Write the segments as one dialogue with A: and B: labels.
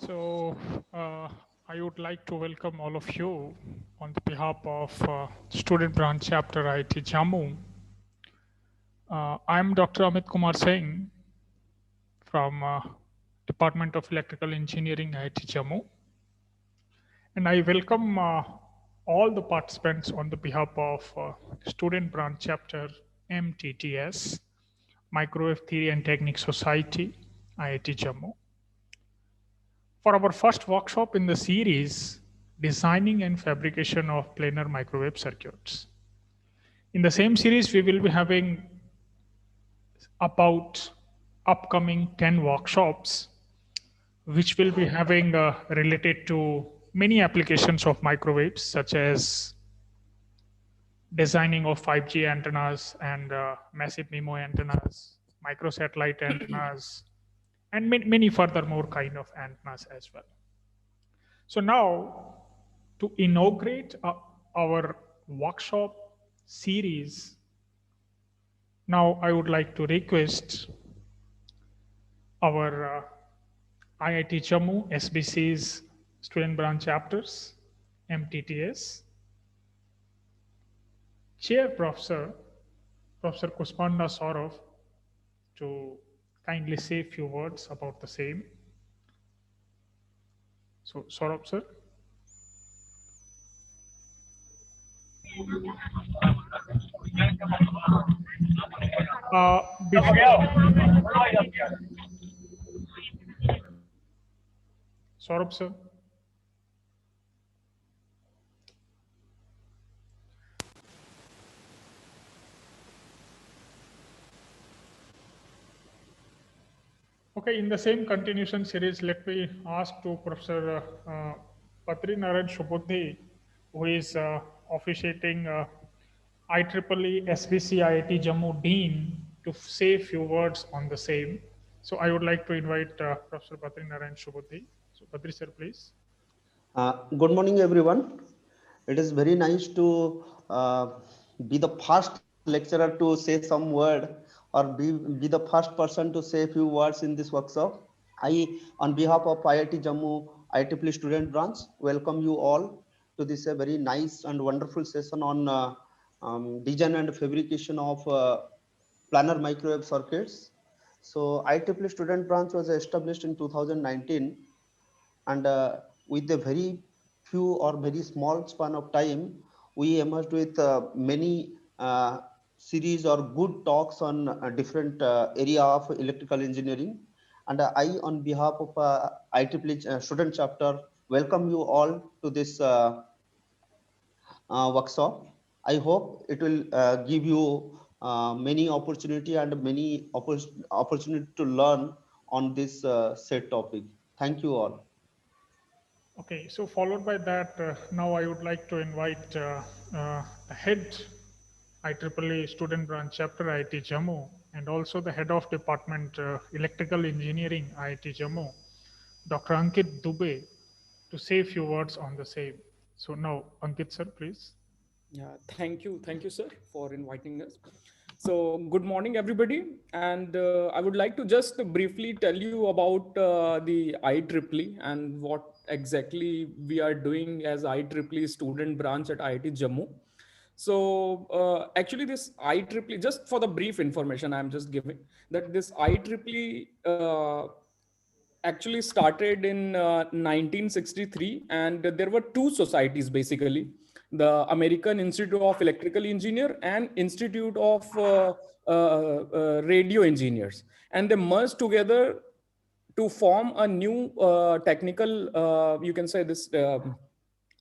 A: So, I would like to welcome all of you on the behalf of Student Branch Chapter IIT Jammu. I'm Dr. Amit Kumar Singh from Department of Electrical Engineering IIT Jammu, and I welcome all the participants on the behalf of Student Branch Chapter MTTS, Microwave Theory and Technique Society, IIT Jammu. For our first workshop in the series, Designing and Fabrication of Planar Microwave Circuits. In the same series, we will be having about upcoming 10 workshops, which will be having related to many applications of microwaves, such as designing of 5G antennas and massive MIMO antennas, microsatellite antennas, and many further more kind of antennas as well. So now, to inaugurate our workshop series, now I would like to request our IIT Jammu SBC's student branch chapters, MTTS, Chair Professor Kuspanda Saurav, to kindly say a few words about the same. So, Saurav sir. Before Saurabh sir. Okay, in the same continuation series, let me ask to Professor Patri Narayan Shubodhi, who is officiating IEEE SBC IIT Jammu Dean, to say a few words on the same. So I would like to invite Professor Patri Narayan Shubodhi. So Patri sir, please.
B: Good morning, everyone. It is very nice to be the first lecturer to say some word or be the first person to say a few words in this workshop. On behalf of IIT Jammu IEEE student branch, welcome you all to this very nice and wonderful session on design and fabrication of planar microwave circuits. So IEEE student branch was established in 2019, and with a very few or very small span of time, we emerged with many series or good talks on different area of electrical engineering. And I, on behalf of IEEE student chapter, welcome you all to this workshop. I hope it will give you many opportunity and many opportunity to learn on this said topic. Thank you all.
A: Okay, so followed by that, now I would like to invite the head IEEE student branch chapter IIT Jammu, and also the head of department electrical engineering IIT Jammu, Dr. Ankit Dubey, to say a few words on the same. So now, Ankit sir, please.
C: Yeah, thank you, sir, for inviting us. So, good morning, everybody, and I would like to just briefly tell you about the IEEE and what exactly we are doing as IEEE student branch at IIT Jammu. So, actually, this IEEE, just for the brief information, I'm just giving that this IEEE actually started in 1963, and there were two societies basically, the American Institute of Electrical Engineer and Institute of Radio Engineers, and they merged together to form a new technical, you can say this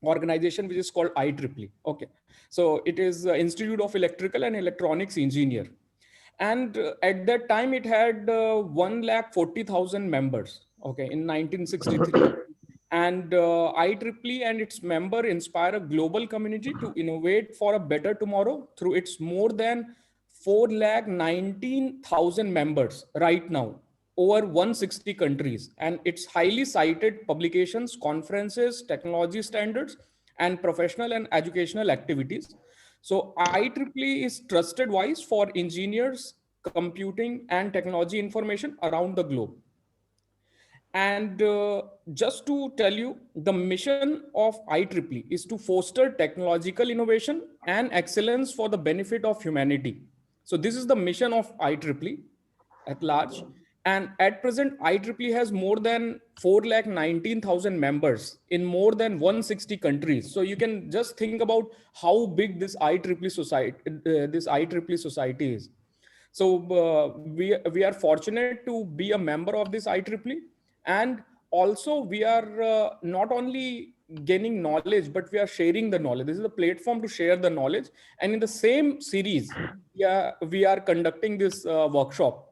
C: organization, which is called IEEE. Okay, so it is Institute of Electrical and Electronics Engineer, and at that time it had 140,000 members, okay, in 1963. And IEEE and its member inspire a global community to innovate for a better tomorrow through its more than 419,000 members right now, over 160 countries, and its highly cited publications, conferences, technology standards, and professional and educational activities. So IEEE is trusted voice for engineers, computing, and technology information around the globe. And just to tell you, the mission of IEEE is to foster technological innovation and excellence for the benefit of humanity. So this is the mission of IEEE at large. And at present, IEEE has more than 419,000 members in more than 160 countries. So you can just think about how big this IEEE society is. So we are fortunate to be a member of this IEEE, and also we are not only gaining knowledge, but we are sharing the knowledge. This is a platform to share the knowledge. And in the same series, we are conducting this workshop.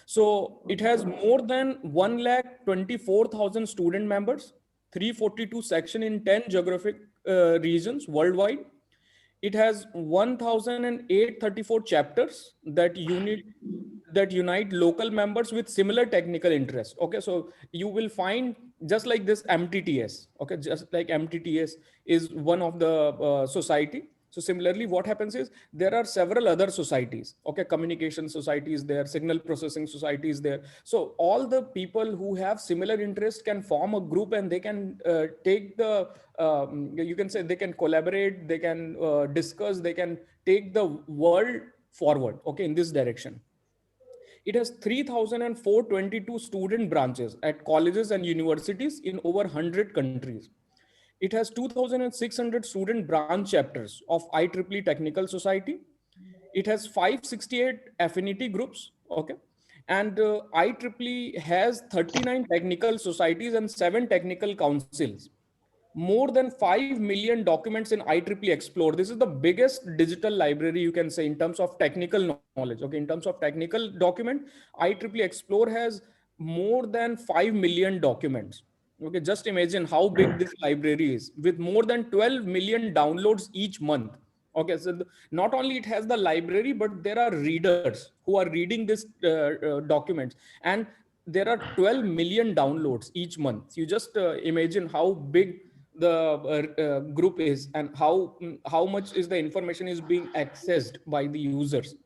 C: So it has more than 124,000 student members, 342 section in 10 geographic regions worldwide. It has 1,834 chapters that unite local members with similar technical interests. Okay, so you will find just like this MTTS. Okay, just like MTTS is one of the society. So similarly, what happens is there are several other societies. Okay, communication societies there, signal processing societies there. So all the people who have similar interests can form a group, and they can take the you can say they can collaborate, they can discuss, they can take the world forward. Okay, in this direction. It has 3,422 student branches at colleges and universities in over 100 countries. It has 2,600 student branch chapters of IEEE Technical Society. It has 568 affinity groups. Okay. And IEEE has 39 technical societies and 7 technical councils. More than 5 million documents in IEEE Explore. This is the biggest digital library, you can say, in terms of technical knowledge. Okay, in terms of technical document, IEEE Explore has more than 5 million documents. Okay, just imagine how big this library is, with more than 12 million downloads each month. Okay, so not only it has the library, but there are readers who are reading this documents, and there are 12 million downloads each month. You just imagine how big the group is, and how much is the information is being accessed by the users.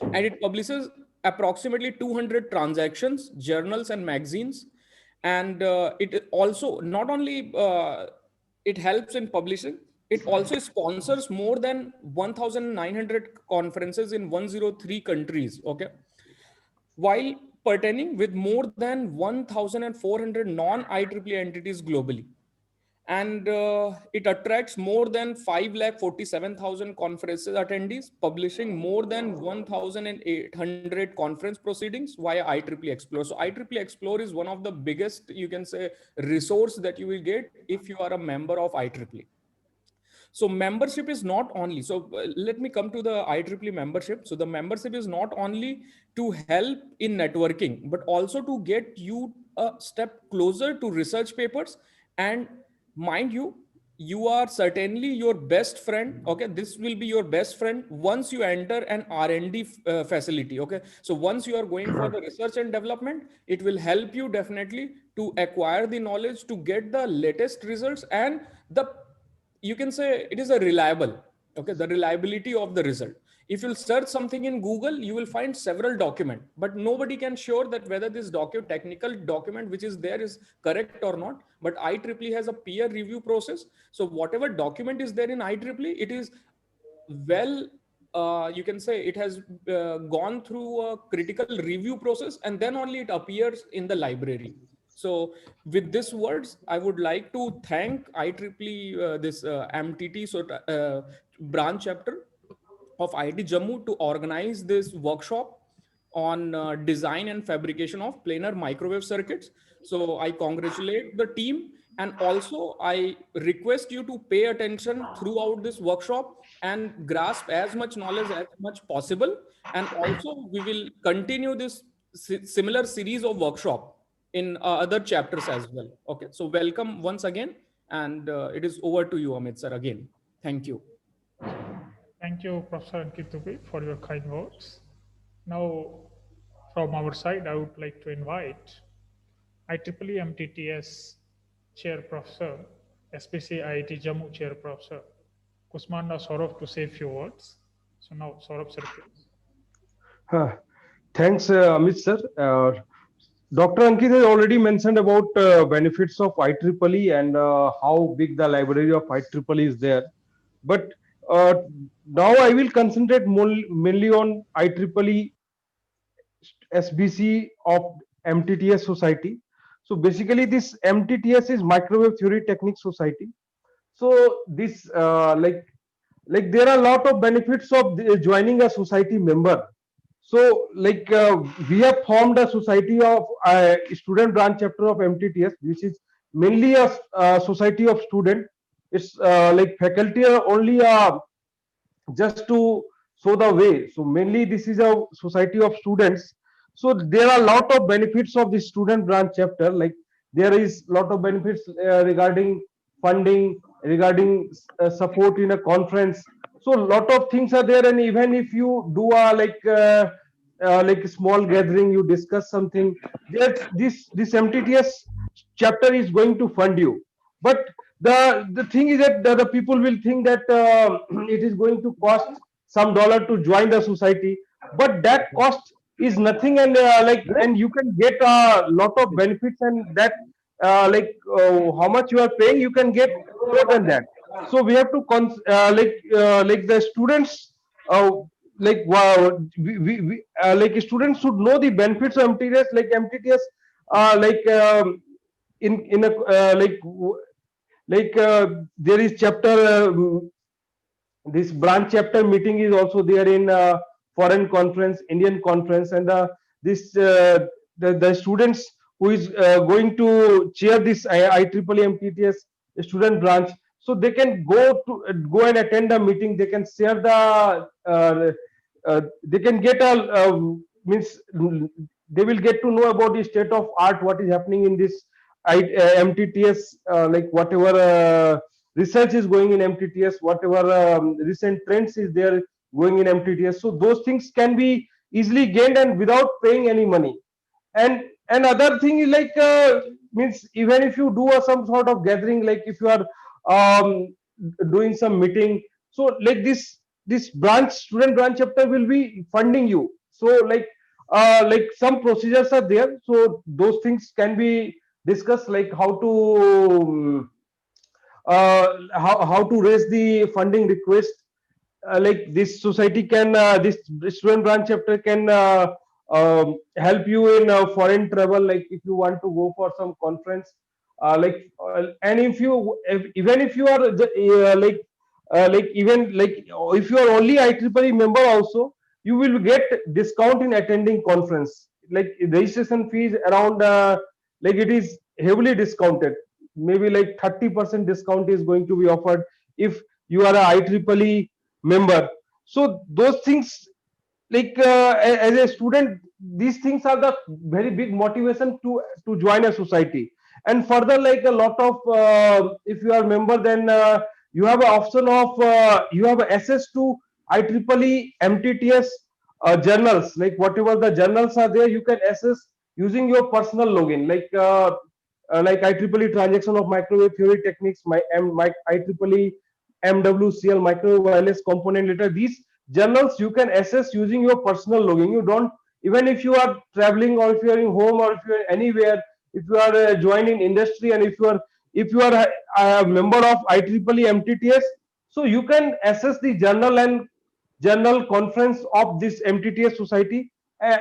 C: And it publishes approximately 200 transactions, journals and magazines. And it also not only it helps in publishing, it also sponsors more than 1,900 conferences in 103 countries. Okay, while pertaining with more than 1,400 non-IEEE entities globally. And it attracts more than 547,000 conferences attendees, publishing more than 1,800 conference proceedings via IEEE Explore. So IEEE Explore is one of the biggest, you can say, resource that you will get if you are a member of IEEE. So membership is not only, so let me come to the IEEE membership. So the membership is not only to help in networking, but also to get you a step closer to research papers. And mind you, you are certainly your best friend. Okay, this will be your best friend once you enter an R&D facility. Okay, so once you are going for the research and development, it will help you definitely to acquire the knowledge, to get the latest results, and the, you can say, it is a reliable. Okay, the reliability of the result. If you'll search something in Google, you will find several document, but nobody can sure that whether this technical document which is there is correct or not. But IEEE has a peer review process. So whatever document is there in IEEE, it is well, you can say it has gone through a critical review process, and then only it appears in the library. So with these words, I would like to thank IEEE, this MTT branch chapter of IIT Jammu to organize this workshop on design and fabrication of planar microwave circuits. So I congratulate the team, and also I request you to pay attention throughout this workshop and grasp as much knowledge as much possible. And also we will continue this similar series of workshop in other chapters as well. Okay, so welcome once again, and it is over to you, Amit sir, again. Thank you.
A: Thank you, Professor Ankit Dubey, for your kind words. Now, from our side, I would like to invite IEEE MTTS Chair Professor, especially IIT Jammu Chair Professor, Kusmanda Saurabh, to say a few words. So now, Saurabh sir, please.
D: Thanks, Amit sir. Dr. Ankit has already mentioned about benefits of IEEE and how big the library of IEEE is there. But uh, now I will concentrate mainly on IEEE SBC of MTTS Society. So basically, this MTTS is Microwave Theory Technique Society. So this like there are a lot of benefits of joining a society member. So we have formed a society of student branch chapter of MTTS, which is mainly a society of student. It's like faculty are only just to show the way. So mainly this is a society of students. So there are a lot of benefits of the student branch chapter. Like there is a lot of benefits regarding funding, regarding support in a conference. So a lot of things are there, and even if you do a like a small gathering, you discuss something. There, this MTTS chapter is going to fund you. But the thing is that the people will think that it is going to cost some dollar to join the society, but that cost is nothing, and and you can get a lot of benefits, and that how much you are paying, you can get more than that. So we have to like the students like wow like students should know the benefits of MTTS. Like MTTS in a there is chapter this branch chapter meeting is also there in foreign conference, Indian conference, and the students who is going to chair this IEEE MTTS student branch, so they can go and attend the meeting. They can share the they can get a means they will get to know about the state of art, what is happening in this MTTS, like whatever research is going in MTTS, whatever recent trends is there going in MTTS. So those things can be easily gained and without paying any money. And another thing is means even if you do some sort of gathering, like if you are doing some meeting, so this branch student branch chapter will be funding you. So like some procedures are there, so those things can be discussed, like how to how to raise the funding request. Like this society can this student branch chapter can help you in foreign travel, like if you want to go for some conference, and even if you are even like if you are only IEEE member also, you will get discount in attending conference. Like registration fees around like it is heavily discounted, maybe like 30% discount is going to be offered if you are a IEEE member. So those things, like as a student, these things are the very big motivation to join a society. And further, like a lot of if you are a member, then you have an option of you have access to IEEE MTTS journals, like whatever the journals are there, you can access using your personal login, like IEEE transaction of microwave theory techniques, my IEEE MWCL microwave wireless component letter. These journals you can access using your personal login. You don't, even if you are traveling, or if you are in home, or if you are anywhere, if you are joining industry, and if you are a member of IEEE MTTS, so you can access the journal and journal conference of this MTTS society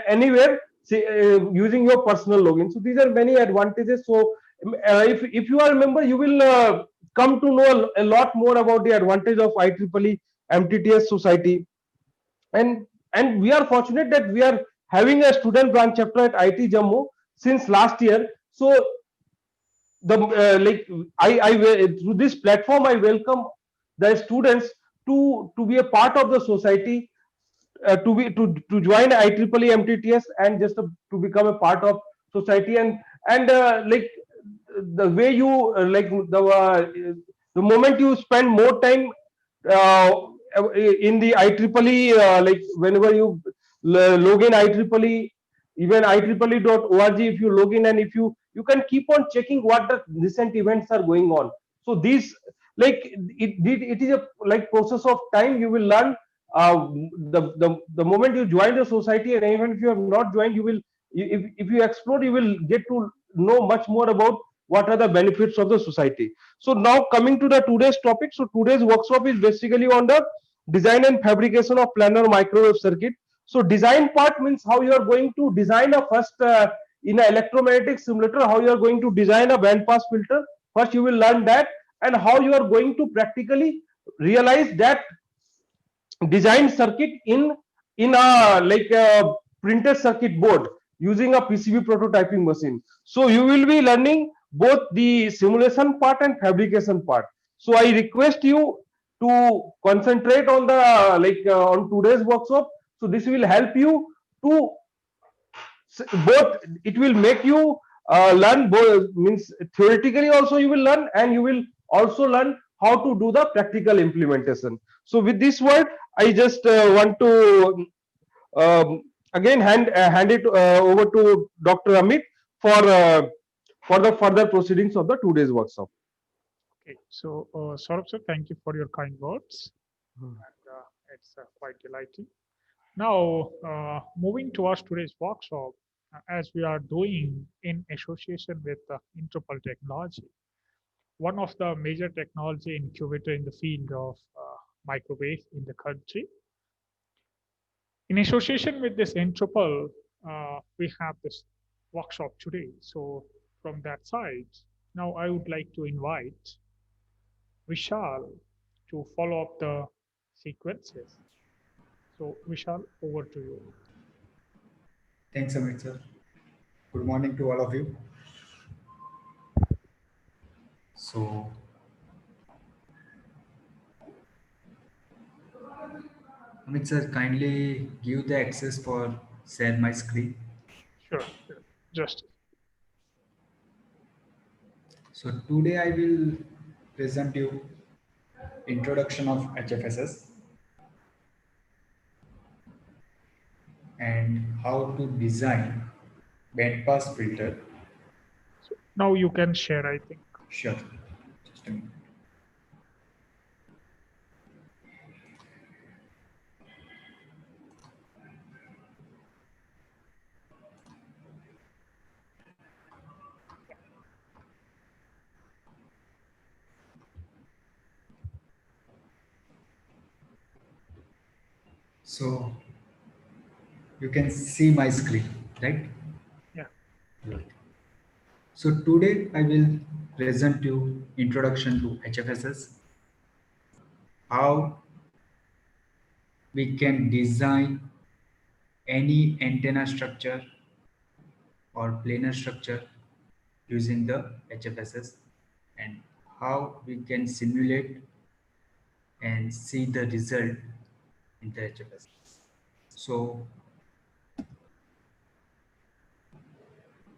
D: anywhere, say, using your personal login. So these are many advantages. So if you are a member, you will come to know a lot more about the advantage of IEEE MTTS society. And we are fortunate that we are having a student branch chapter at IIT Jammu since last year. So the like through this platform, I welcome the students to be a part of the society, to join IEEE MTTS, and just to become a part of society. And like the way you the moment you spend more time uh, in the IEEE, like whenever you log in IEEE, even IEEE.org, if you log in, and if you can keep on checking what the recent events are going on. So these, like it is a like process of time. You will learn the moment you join the society, and even if you have not joined, if you explore, you will get to know much more about what are the benefits of the society. So now coming to the today's topic. So today's workshop is basically on the design and fabrication of planar microwave circuit. So design part means how you are going to design a first in an electromagnetic simulator, how you are going to design a band pass filter. First you will learn that, and how you are going to practically realize that design circuit in a like a printed circuit board using a PCB prototyping machine. So you will be learning both the simulation part and fabrication part. So I request you to concentrate on the on today's workshop. So this will help you to both. It will make you learn both, means theoretically also you will learn, and you will also learn how to do the practical implementation. So with this word, I just want to again hand it over to Dr. Amit for the further proceedings of the today's workshop.
A: Okay, so Saurabh sir, thank you for your kind words. And it's quite delighting. Now, moving towards today's workshop, as we are doing in association with Interpol Technology, one of the major technology incubator in the field of microwave in the country. In association with this Interpol, we have this workshop today. So from that side, now I would like to invite Vishal to follow up the sequences. So Vishal, over to you.
E: Thanks, Amit sir. Good morning to all of you. So, Amit sir, kindly give the access for share my screen.
A: Sure, just
E: So today I will present you introduction of HFSS and how to design bandpass filter.
A: so now you can share, I think.
E: Sure. Just a minute. So you can see my screen, right?
A: Yeah.
E: Right. So today I will present you introduction to HFSS, how we can design any antenna structure or planar structure using the HFSS, and how we can simulate and see the result in the HFSS. So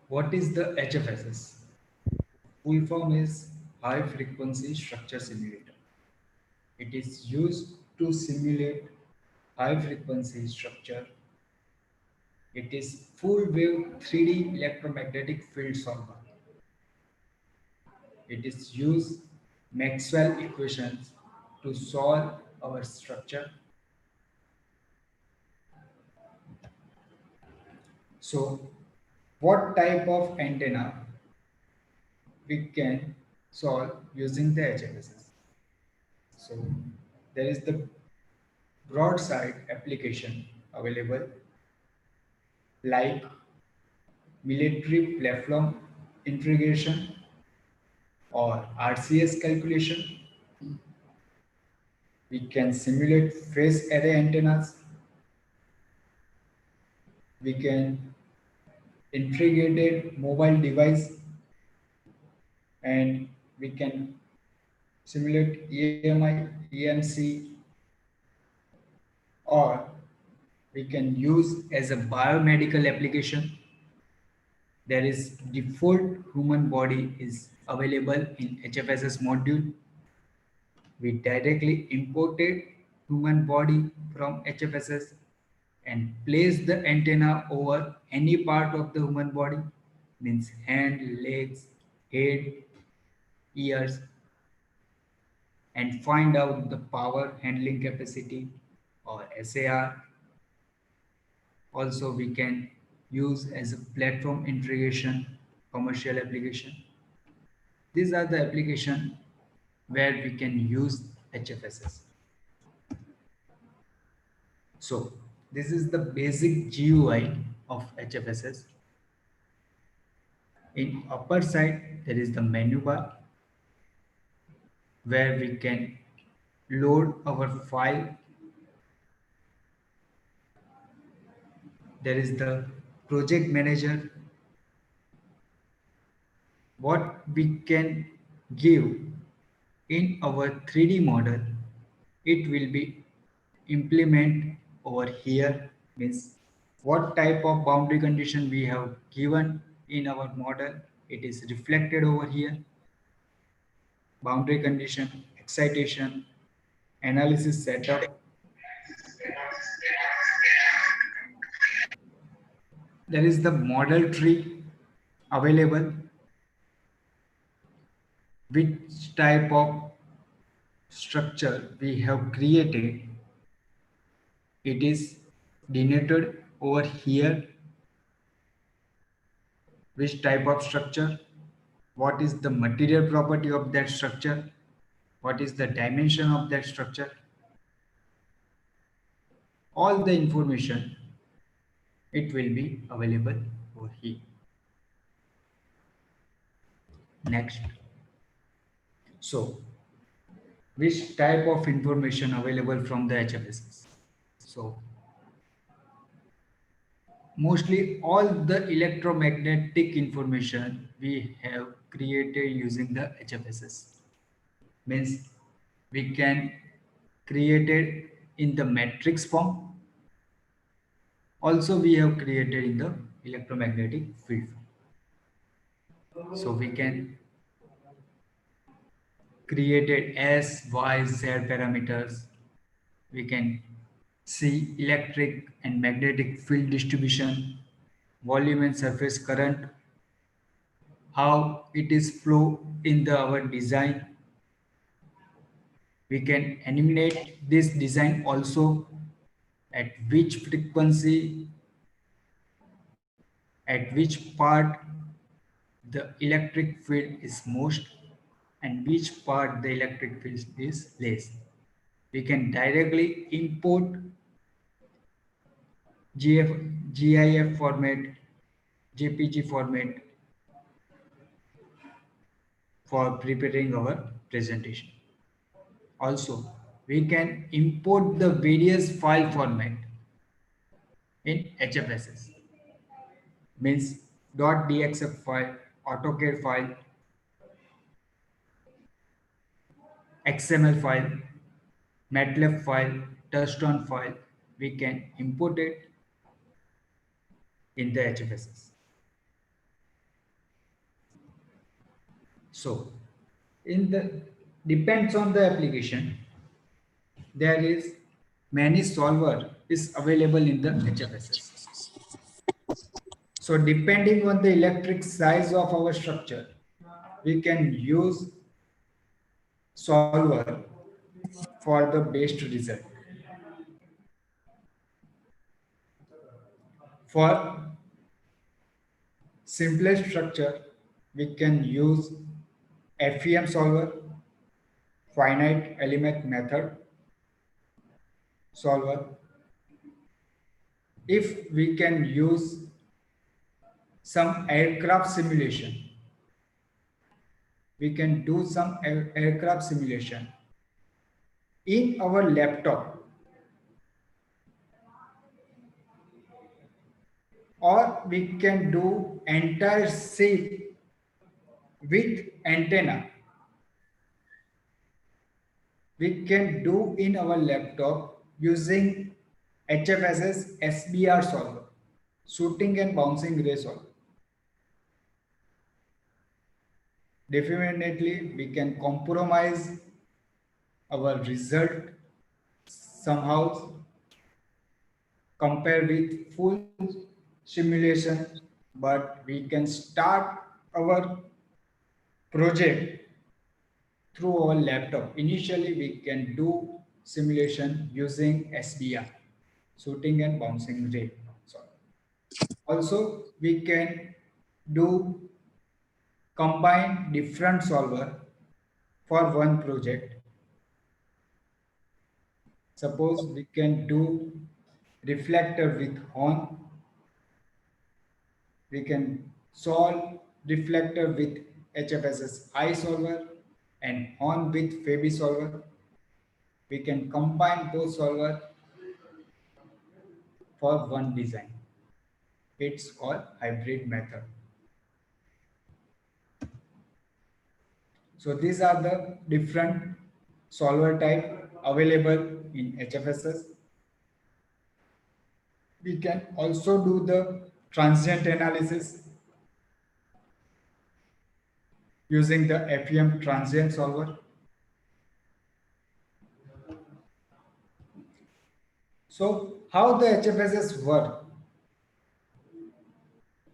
E: what is the HFSS? Full form is High Frequency Structure Simulator. It is used to simulate high frequency structure. It is full wave 3D electromagnetic field solver. It is used Maxwell equations to solve our structure. So what type of antenna we can solve using the HFSS? So there is the broadside application available, like military platform integration or RCS calculation. We can simulate phase array antennas. We can integrated mobile device, and we can simulate EMI, EMC, or we can use as a biomedical application. There is default human body is available in HFSS module. We directly imported human body from HFSS and place the antenna over any part of the human body, means hand, legs, head, ears, and find out the power handling capacity or SAR. Also, we can use as a platform integration, commercial application. These are the application where we can use HFSS. So this is the basic GUI of HFSS. In upper side, there is the menu bar where we can load our file. There is the project manager. What we can give in our 3D model, it will be implement over here, means what type of boundary condition we have given in our model, it is reflected over here. Boundary condition, excitation, analysis setup. There is the model tree available, which type of structure we have created. It is denoted over here. Which type of structure, what is the material property of that structure, what is the dimension of that structure. All the information, it will be available over here. Next. So, which type of information available from the HFSS? So, mostly all the electromagnetic information we have created using the HFSS. Means we can create it in the matrix form. Also, we have created in the electromagnetic field form. So we can create it S, Y, Z parameters. We can see electric and magnetic field distribution, volume and surface current, how it is flow in our design. We can eliminate this design also, at which frequency, at which part the electric field is most and which part the electric field is less. We can directly import GIF format, JPG format for preparing our presentation. Also, we can import the various file format in HFSS. Means .dxf file, AutoCAD file, XML file, MATLAB file, touchstone file. We can import it in the HFSS. So, depends on the application. There is many solver is available in the HFSS. So depending on the electric size of our structure, we can use solver for the best result. For simplest structure, we can use FEM solver, finite element method solver. If we can use some aircraft simulation, we can do some aircraft simulation in our laptop, or we can do entire ship with antenna. We can do in our laptop using HFSS SBR solver, shooting and bouncing ray solver. Definitely, we can compromise our result somehow compared with full simulation, but we can start our project through our laptop. Initially, we can do simulation using SBR, shooting and bouncing ray. Also, we can do combine different solver for one project. Suppose we can do reflector with horn. We can solve reflector with HFSS I solver and horn with Febby solver. We can combine both solver for one design. It's called hybrid method. So these are the different solver type available in HFSS. We can also do the transient analysis using the FEM transient solver. So how the HFSS work?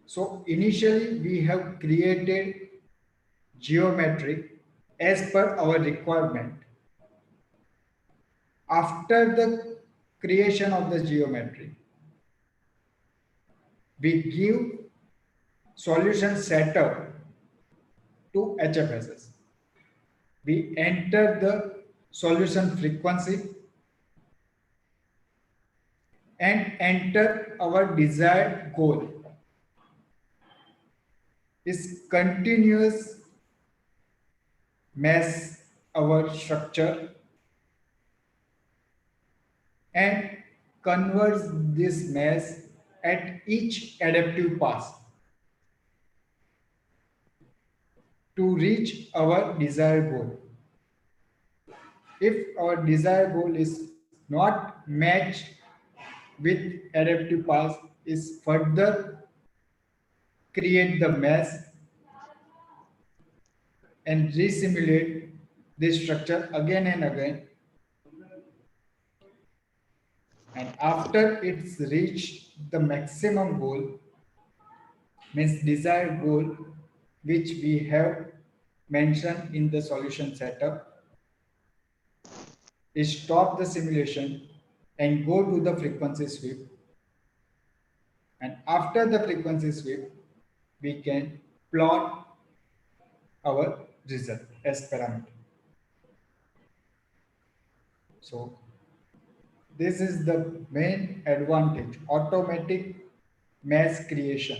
E: So initially we have created geometry as per our requirement. After the creation of the geometry, we give solution setup to HFSS. We enter the solution frequency and enter our desired goal. Is continuous mesh our structure and converts this mesh at each adaptive pass to reach our desired goal. If our desired goal is not matched with adaptive pass, is further create the mesh and resimulate this structure again and again. And after it's reached the maximum goal, means desired goal, which we have mentioned in the solution setup, is stop the simulation and go to the frequency sweep. And after the frequency sweep, we can plot our result as parameter. So this is the main advantage, automatic mesh creation.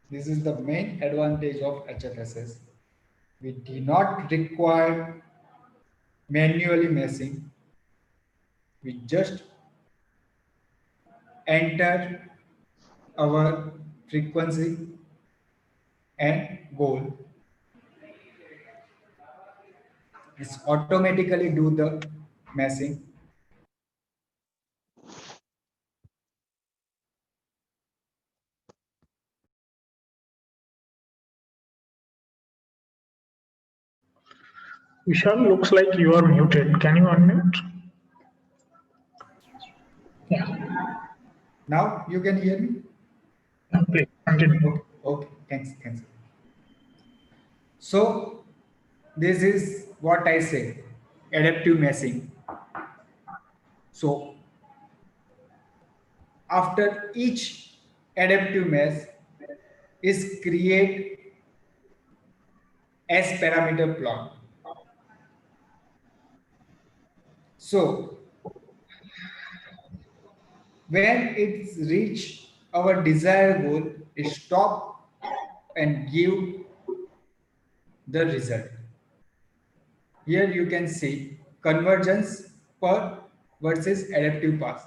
E: This is the main advantage of HFSS. We do not require manually meshing. We just enter our frequency and goal. It's automatically do the meshing.
A: Vishal, looks like you are muted. Can you unmute? Yeah,
E: Now you can hear me?
A: please continue.
E: Okay, thanks. So this is what I say, adaptive meshing. So after each adaptive mesh is create as parameter plot. So when it's reach our desired goal, stop and give the result. Here you can see convergence per versus adaptive pass.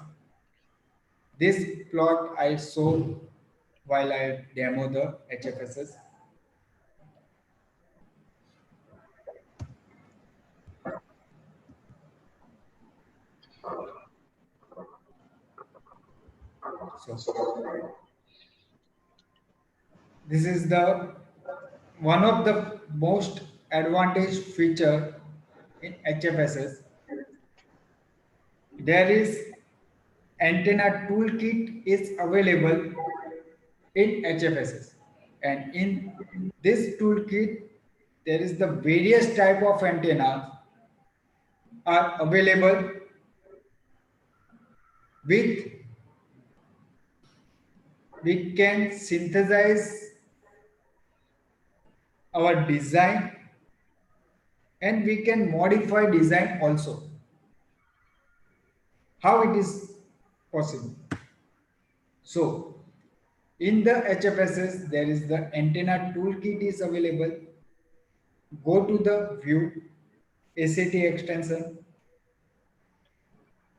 E: This plot I show while I demo the HFSS. So this is the one of the most advantage feature in HFSS. There is antenna toolkit is available in HFSS, and in this toolkit there is the various type of antennas are available with we can synthesize our design and we can modify design also. How it is possible? So in the HFSS, there is the antenna toolkit is available. Go to the view, ACT extension,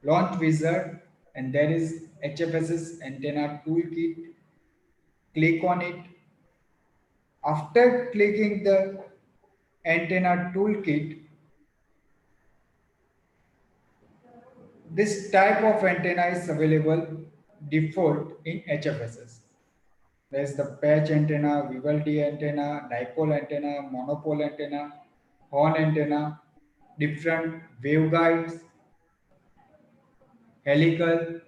E: launch wizard, and there is HFSS antenna toolkit. Click on it. After clicking the antenna toolkit, this type of antenna is available default in HFSS. There is the patch antenna, Vivaldi antenna, dipole antenna, monopole antenna, horn antenna, different waveguides, helical.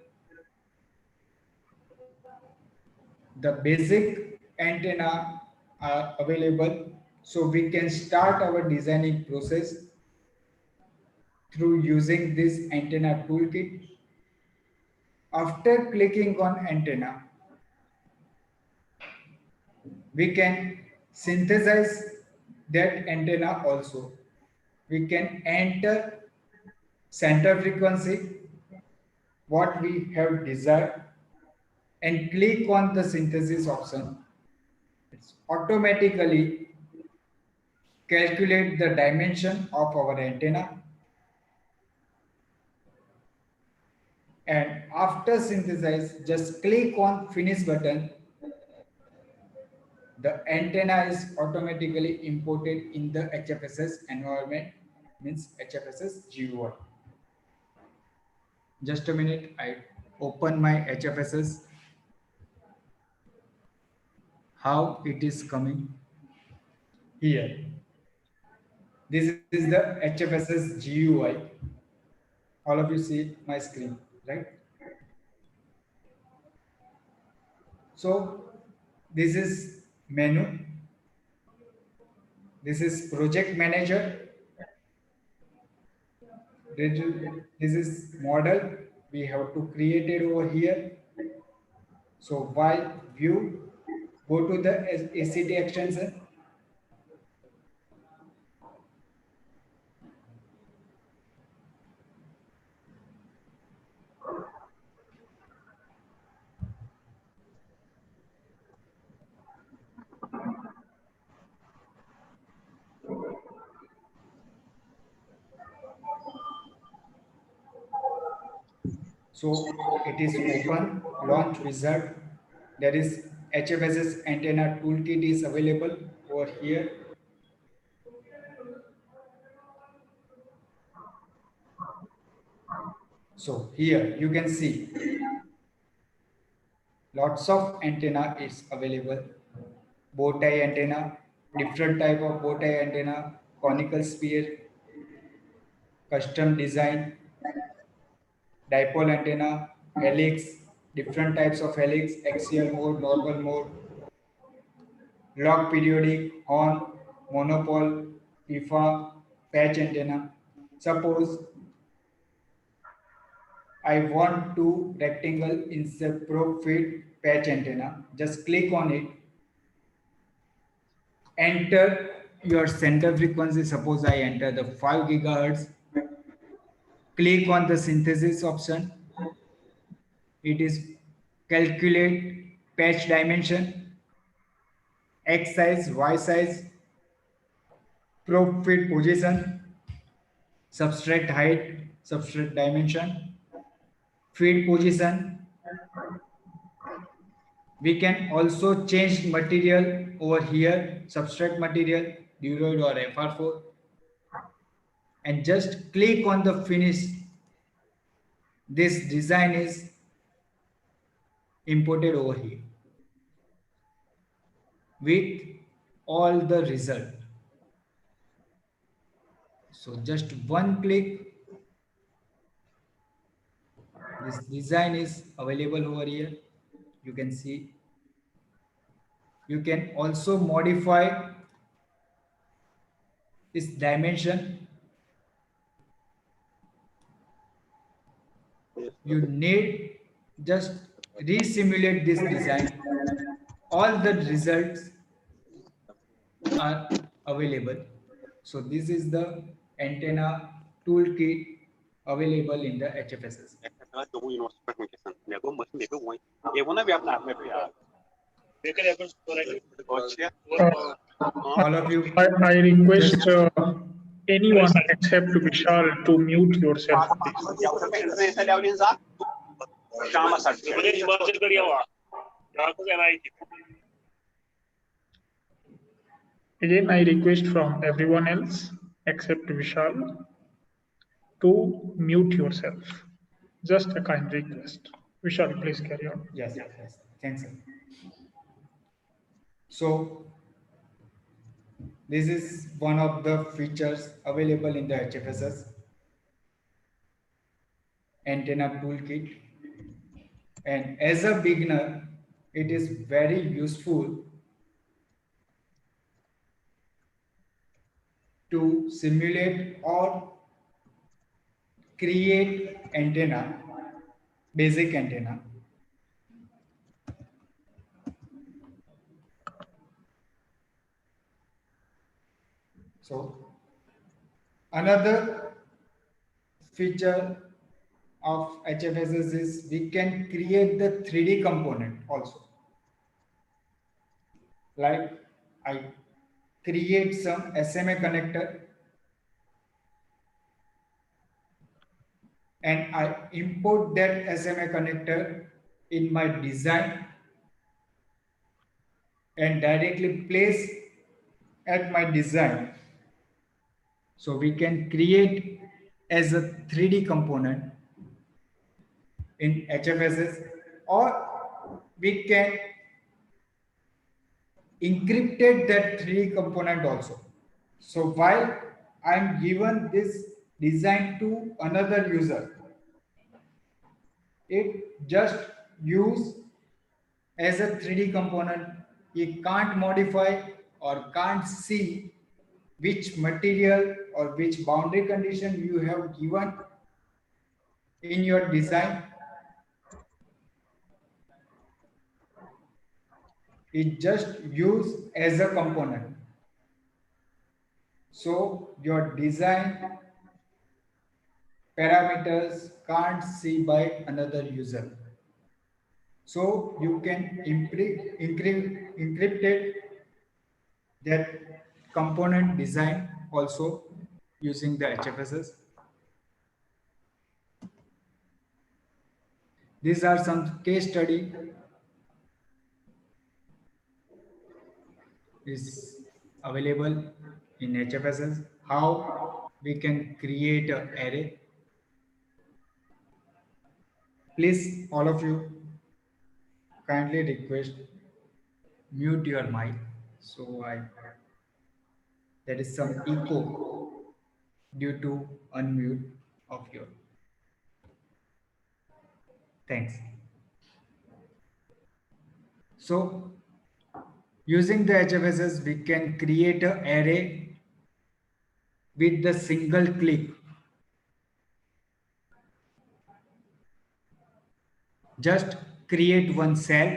E: The basic antenna are available, so we can start our designing process through using this antenna toolkit. After clicking on antenna, we can synthesize that antenna also. We can enter center frequency, what we have desired, and click on the synthesis option. It's automatically calculate the dimension of our antenna. And after synthesize, just click on finish button. The antenna is automatically imported in the HFSS environment, means HFSS GUI. Just a minute, I open my HFSS. How it is coming here. This is the HFSS GUI. All of you see my screen, right? So this is menu. This is project manager. This is model. We have to create it over here. So while view, go to the ACT extension. So it is open, launch wizard. There is HFSS antenna toolkit is available over here. So here you can see lots of antenna is available. Bow tie antenna, different type of bow tie antenna, conical sphere, custom design, dipole antenna, helix, different types of helix, axial mode, normal mode, log periodic, horn, monopole, PIFA, patch antenna. Suppose I want to rectangle insert probe feed patch antenna. Just click on it. Enter your center frequency. Suppose I enter the 5 gigahertz. Click on the synthesis option. It is calculate patch dimension, X size, Y size, probe feed position, substrate height, substrate dimension, feed position. We can also change material over here, substrate material, Duroid or FR4, and just click on the finish. This design is imported over here with all the result. So just one click, this design is available over here. You can see. You can also modify its dimension. You need just re-simulate this design all the results are available. So this is the antenna toolkit available in the HFSS. All of you,
A: I request
E: just
A: anyone except Vishal to mute yourself, please. Again, I request from everyone else except Vishal to mute yourself. Just a kind request. Vishal, please carry on.
E: yes, thanks, sir. So this is one of the features available in the HFSS antenna toolkit. And as a beginner, it is very useful to simulate or create antenna, basic antenna. So another feature of HFSS is we can create the 3D component also. Like I create some SMA connector and I import that SMA connector in my design and directly place at my design. So we can create as a 3D component in HFSS, or we can encrypted that 3D component also. So while I'm given this design to another user, it just use as a 3D component. He can't modify or can't see which material or which boundary condition you have given in your design. It just used as a component. So your design parameters can't see by another user. So you can encrypt that component design also using the HFSS. These are some case study is available in HFSS, how we can create an array. Please, all of you, kindly request mute your mic. So there is some echo due to unmute of your. Thanks. So using the HFSS, we can create an array with the single click. Just create one cell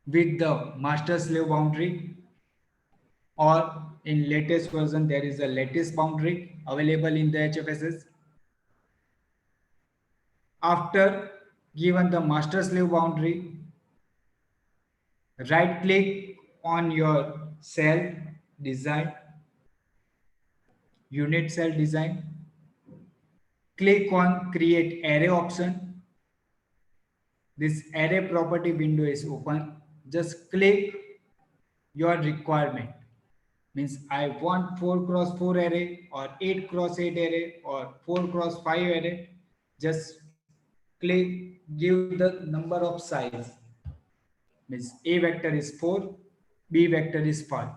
E: with the master slave boundary, or in latest version there is a lattice boundary available in the HFSS. After given the master slave boundary, right click on your cell design, unit cell design, click on create array option. This array property window is open. Just click your requirement. Means I want 4x4 array or 8x8 array or 4x5 array. Just click, give the number of size. Means A vector is 4, B vector is 5.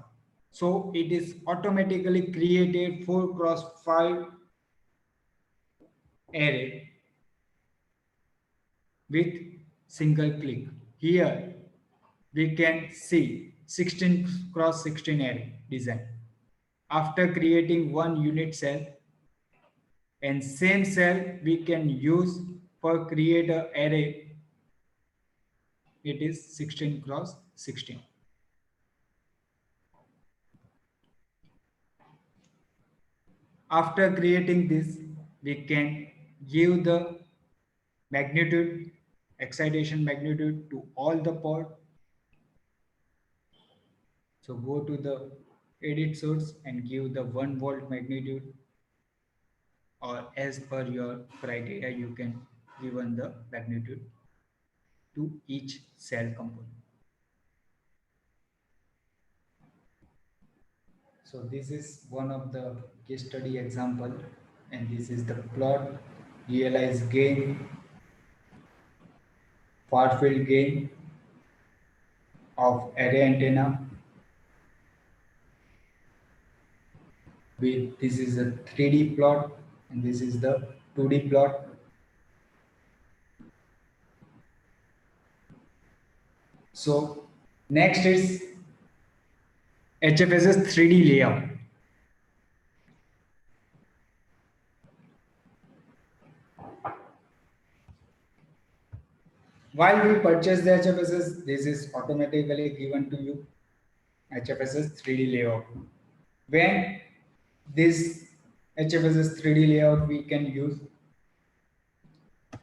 E: So it is automatically created 4x5 array with single click. Here we can see 16x16 array design. After creating one unit cell, and same cell we can use for create an array it is 16 cross 16. After creating this, we can give the magnitude, excitation magnitude to all the pod. So go to the edit source and give the 1 volt magnitude, or as per your criteria, you can given the magnitude to each cell component. So this is one of the case study example, and this is the plot, realized gain, far field gain of array antenna. With this is a 3D plot and this is the 2D plot. So next is HFSS 3D layout. While we purchase the HFSS, this is automatically given to you, HFSS 3D layout. When this HFSS 3D layout we can use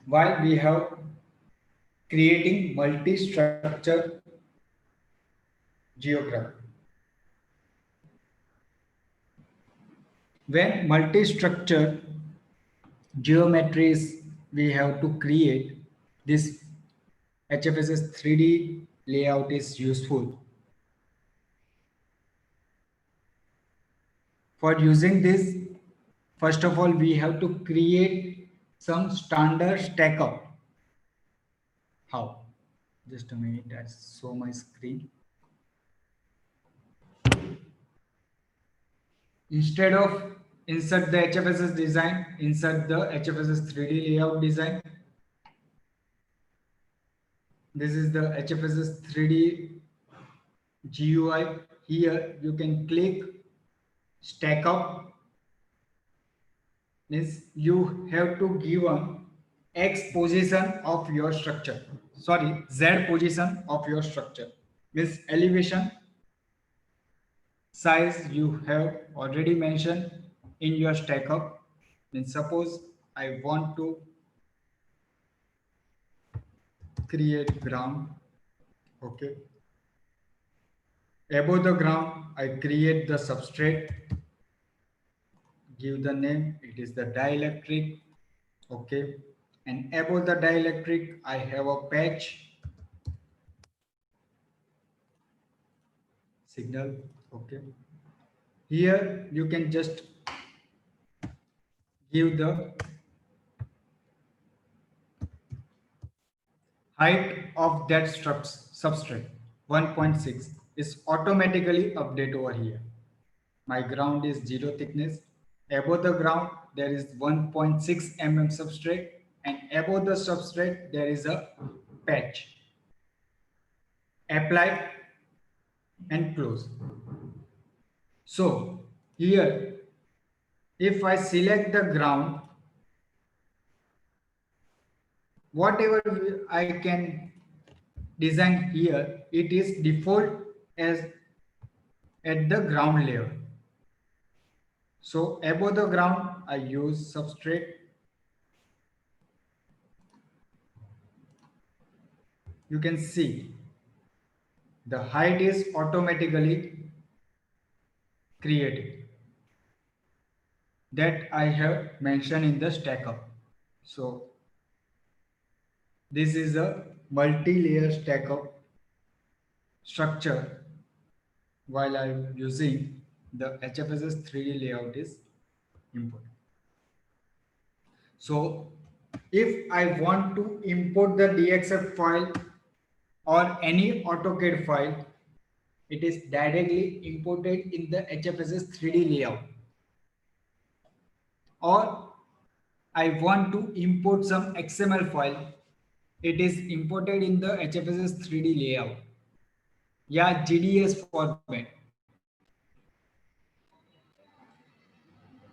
E: while we have creating multi-structure geography. When multi-structure geometries we have to create, this HFSS 3D layout is useful. For using this, first of all, we have to create some standard stackup. How? Just a minute, I show my screen. Instead of insert the HFSS design, insert the HFSS 3D layout design. This is the HFSS 3D GUI. Here you can click stack up. Means you have to give an X position of your structure. Sorry, Z position of your structure. Means elevation, size you have already mentioned in your stack up. Means suppose I want to create ground. Okay. Above the ground, I create the substrate. Give the name, it is the dielectric. Okay. And above the dielectric, I have a patch signal. Okay. Here you can just give the height of that substrate 1.6 is automatically update over here. My ground is 0 thickness. Above the ground there is 1.6 mm substrate, and above the substrate there is a patch. Apply and close. So here if I select the ground, whatever I can design here, it is default as at the ground layer. So above the ground, I use substrate. You can see the height is automatically created that I have mentioned in the stack up. So this is a multi-layer stack up structure while I'm using the HFSS 3D layout is important. So if I want to import the DXF file or any AutoCAD file, it is directly imported in the HFSS 3D layout. Or I want to import some XML file, it is imported in the HFSS 3D layout. Yeah, GDS format.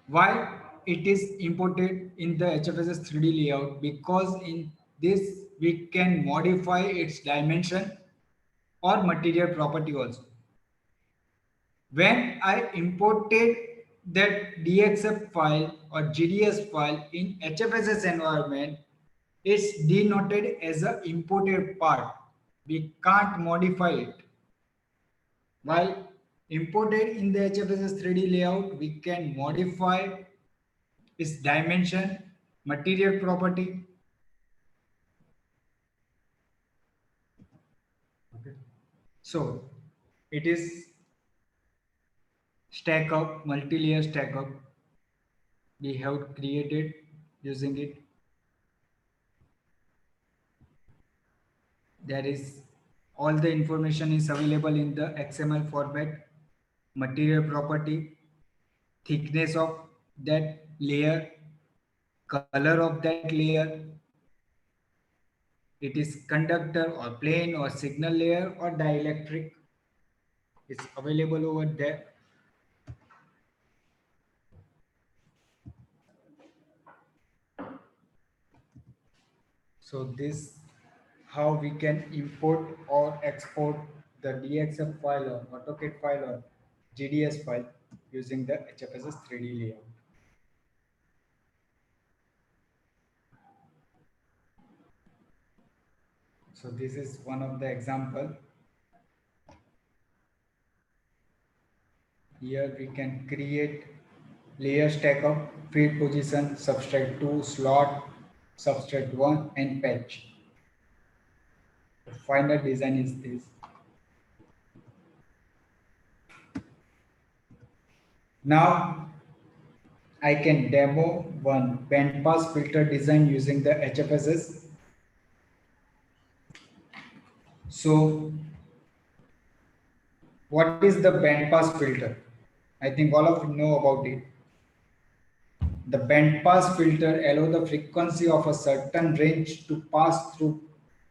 E: Why it is imported in the HFSS 3D layout? Because in this we can modify its dimension or material property also. When I imported that DXF file or GDS file in HFSS environment, it's denoted as an imported part. We can't modify it. While imported in the HFSS 3D layout, we can modify its dimension, material property. Okay. So it is stack up, multi-layer stack up. We have created using it. There is all the information is available in the XML format, material property, thickness of that layer, color of that layer. It is conductor or plane or signal layer or dielectric. It's available over there. So this how we can import or export the DXF file or AutoCAD file or GDS file using the HFSS 3D layout. So this is one of the example. Here we can create layer stack up, feed position, substrate 2, slot, substrate 1 and patch. The final design is this. Now I can demo one bandpass filter design using the HFSS. So what is the bandpass filter? I think all of you know about it. The bandpass filter allows the frequency of a certain range to pass through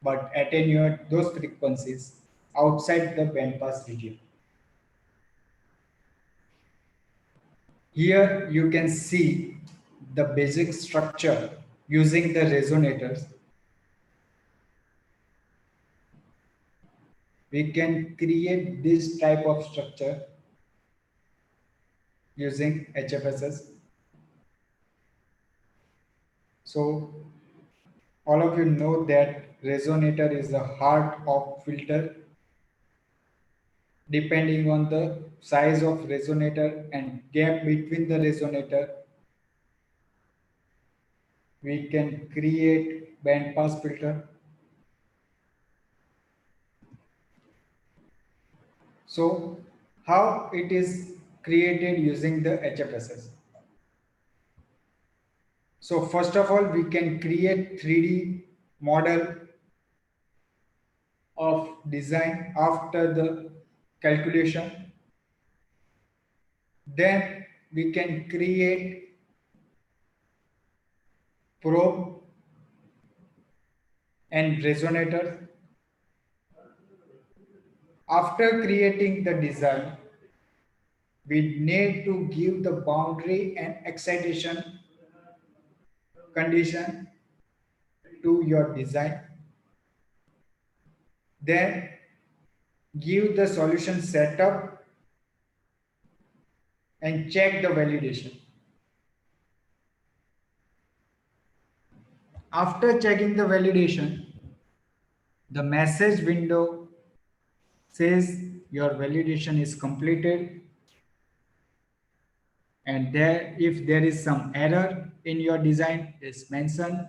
E: but attenuate those frequencies outside the bandpass region. Here you can see the basic structure using the resonators. We can create this type of structure using HFSS. So all of you know that resonator is the heart of filter. Depending on the size of resonator and gap between the resonator, we can create bandpass filter. So how it is created using the HFSS? So first of all, we can create 3D model of design after the calculation. Then we can create probe and resonator. After creating the design, we need to give the boundary and excitation condition to your design. Then give the solution setup and check the validation. After checking the validation, the message window says your validation is completed, and there, if there is some error in your design, is mentioned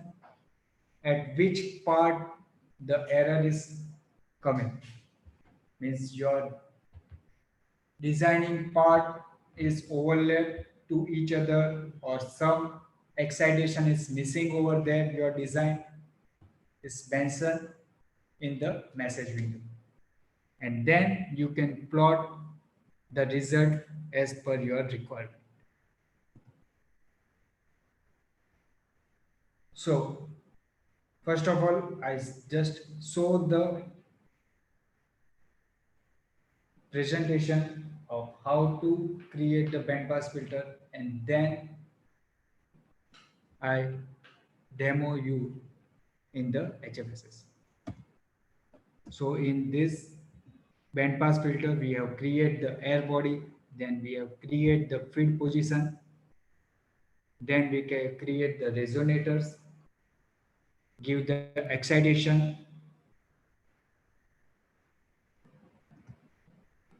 E: at which part the error is coming. Means your designing part is overlapped to each other, or some excitation is missing over there. Your design is mentioned in the message window, and then you can plot the result as per your requirement. So first of all, I just show the presentation of how to create the bandpass filter, and then I demo you in the HFSS. So in this band pass filter, we have create the air body, then we have create the feed position, then we can create the resonators, give the excitation.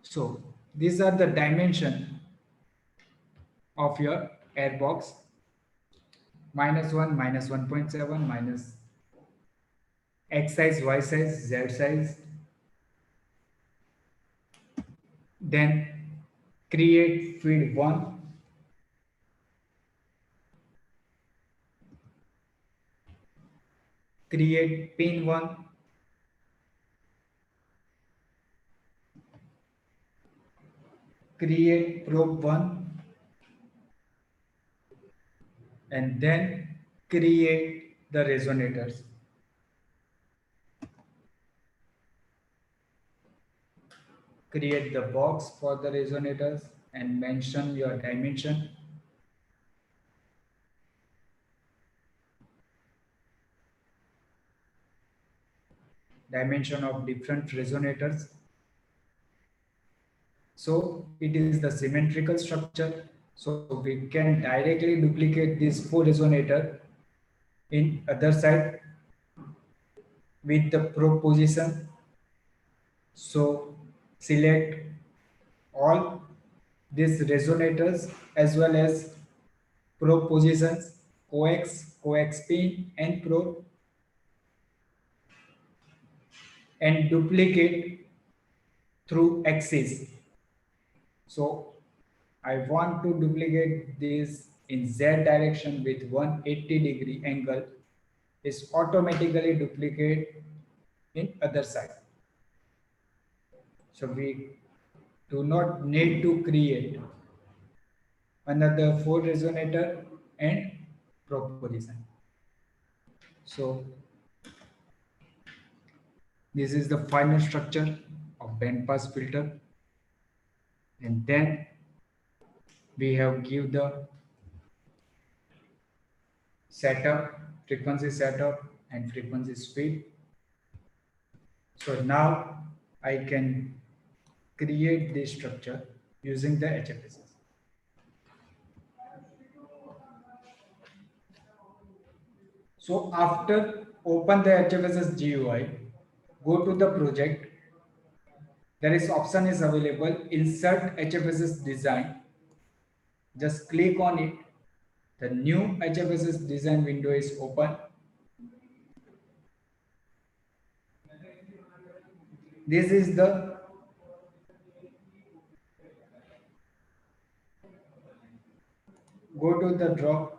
E: So these are the dimension of your air box: -1, -1.7, minus X size, Y size, Z size. Then create feed 1, create pin 1, create probe 1, and then create the resonators. Create the box for the resonators and mention your dimension. Dimension of different resonators. So it is the symmetrical structure. So we can directly duplicate this 4 resonator in other side with the probe position. So select all these resonators as well as probe positions, coax pin and probe, and duplicate through axis. So I want to duplicate this in Z direction with 180-degree angle. Is automatically duplicate in other side. So we do not need to create another 4 resonator and probe position. So this is the final structure of band pass filter, and then we have give the setup, frequency setup and frequency speed. So now I can create this structure using the HFSS. So after open the HFSS GUI, go to the project. There is option is available, insert HFSS design. Just click on it. The new HFSS design window is open. This is the go to the draw,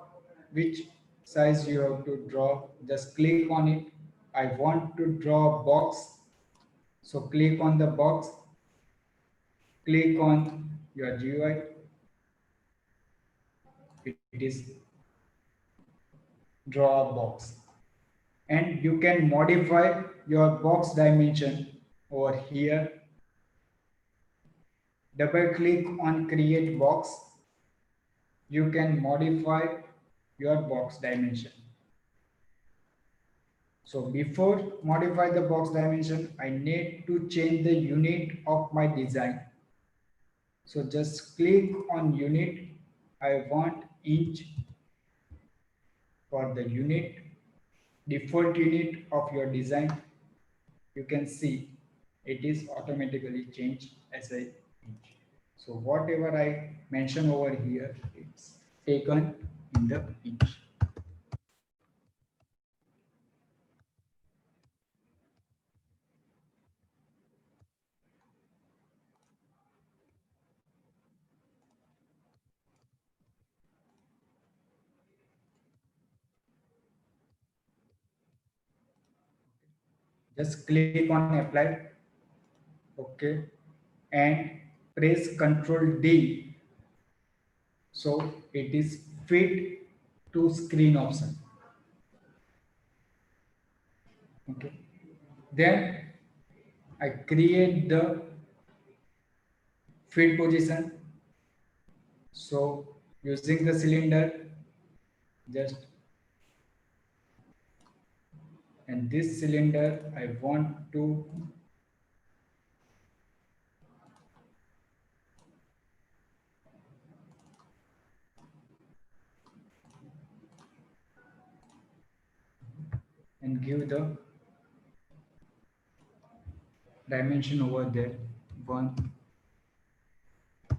E: which size you have to draw. Just click on it. I want to draw a box. So click on the box. Click on your GUI. It is draw a box. And you can modify your box dimension over here. Double click on create box. You can modify your box dimension. So before modify the box dimension, I need to change the unit of my design. So just click on unit. I want inch for the unit, default unit of your design. You can see it is automatically changed as a inch. So whatever I mention over here, it's taken in the inch. Just click on apply. Okay. And press Ctrl D. So it is fit to screen option. Okay. Then I create the feed position. So using the cylinder, just And this cylinder, I want to and give the dimension over there. One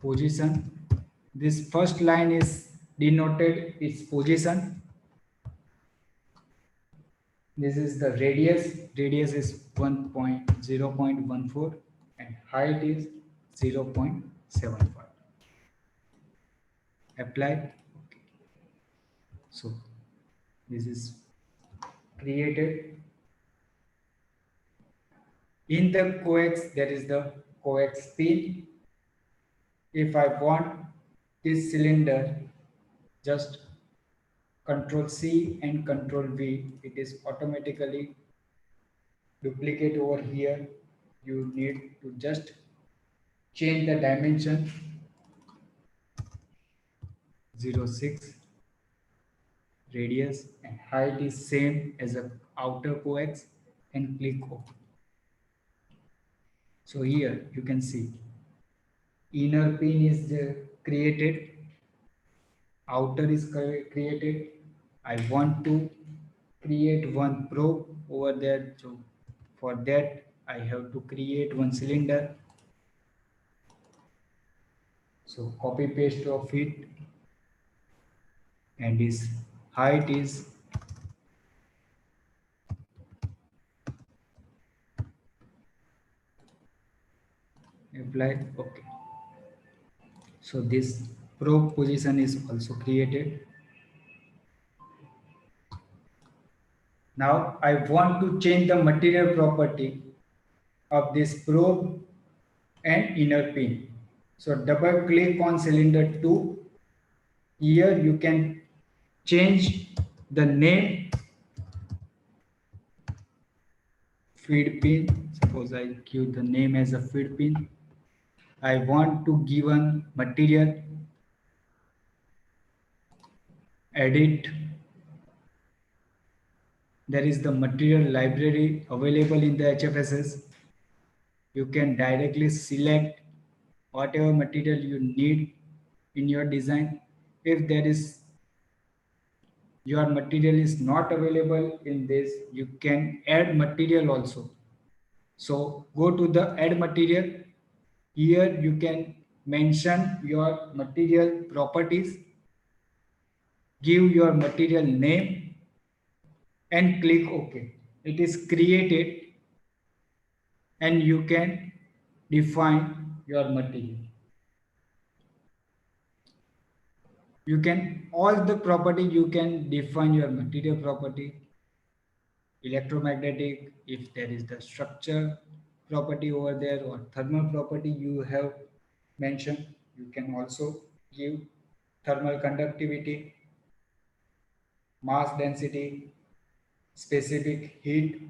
E: position. This first line is denoted its position. This is the radius. Radius is 0.14 and height is 0.75. Apply. So this is created. In the coax, there is the coax pin. If I want this cylinder, just Control C and Control V, it is automatically duplicate over here. You need to just change the dimension 0.6, radius and height is same as the outer coax, and click OK. So here you can see inner pin is created, outer is created. I want to create one probe over there. So for that, I have to create one cylinder. So copy paste of it, and its height is apply. Okay. So this probe position is also created. Now I want to change the material property of this probe and inner pin. So double click on cylinder 2. Here you can change the name feed pin. Suppose I give the name as a feed pin. I want to give a material, edit. There is the material library available in the HFSS. You can directly select whatever material you need in your design. If there is your material is not available in this, you can add material also. So go to the add material. Here you can mention your material properties, give your material name and click OK. It is created and you can define your material. You can, all the property you can define your material property, electromagnetic, if there is the structure property over there, or thermal property you have mentioned. You can also give thermal conductivity, mass density, specific heat,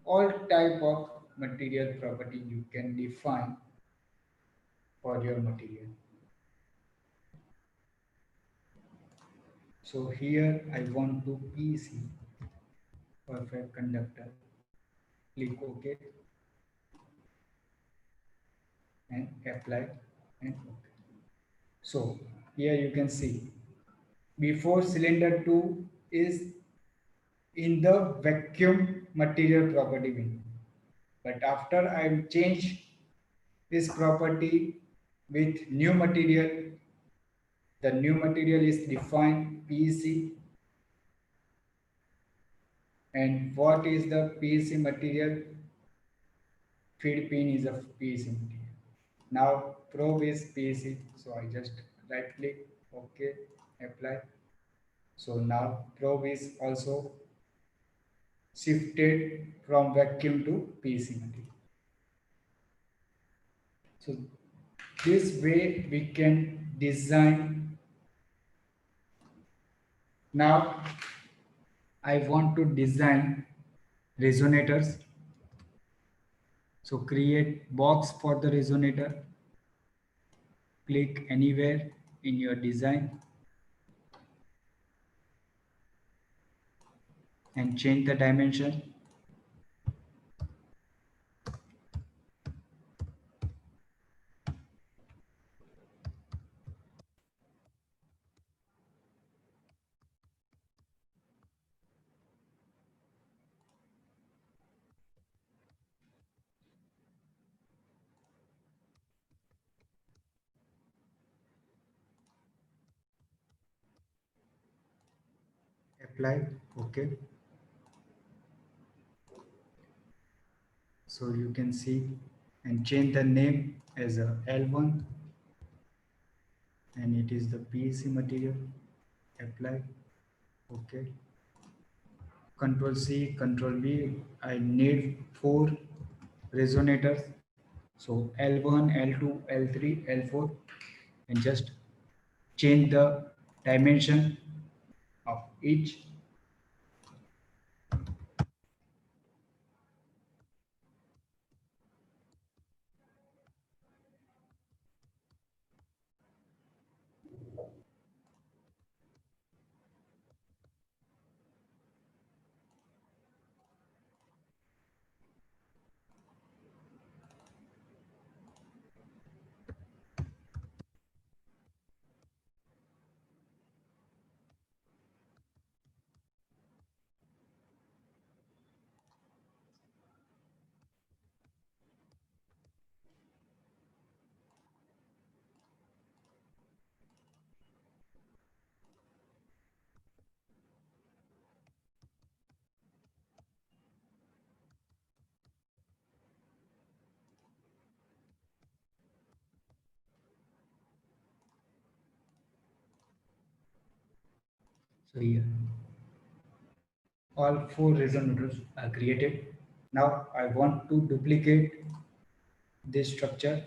E: all type of material property you can define for your material. So here I want to PC, perfect conductor, click OK and apply and OK. So here you can see before cylinder 2 is in the vacuum material property window, but after I change this property with new material, the new material is defined PEC. And what is the PEC material? Feed pin is a PEC material. Now probe is PEC, so I just right click, OK, apply. So now probe is also shifted from vacuum to PEC material. So this way we can design. Now I want to design resonators. So create box for the resonator. Click anywhere in your design. and change the dimension. Apply, okay. So you can see, and change the name as a L1, and it is the PEC material. Apply, okay. Control C, Control V. I need 4 resonators. So L1, L2, L3, L4, and just change the dimension of each. So here, all 4 resonators are created. Now I want to duplicate this structure.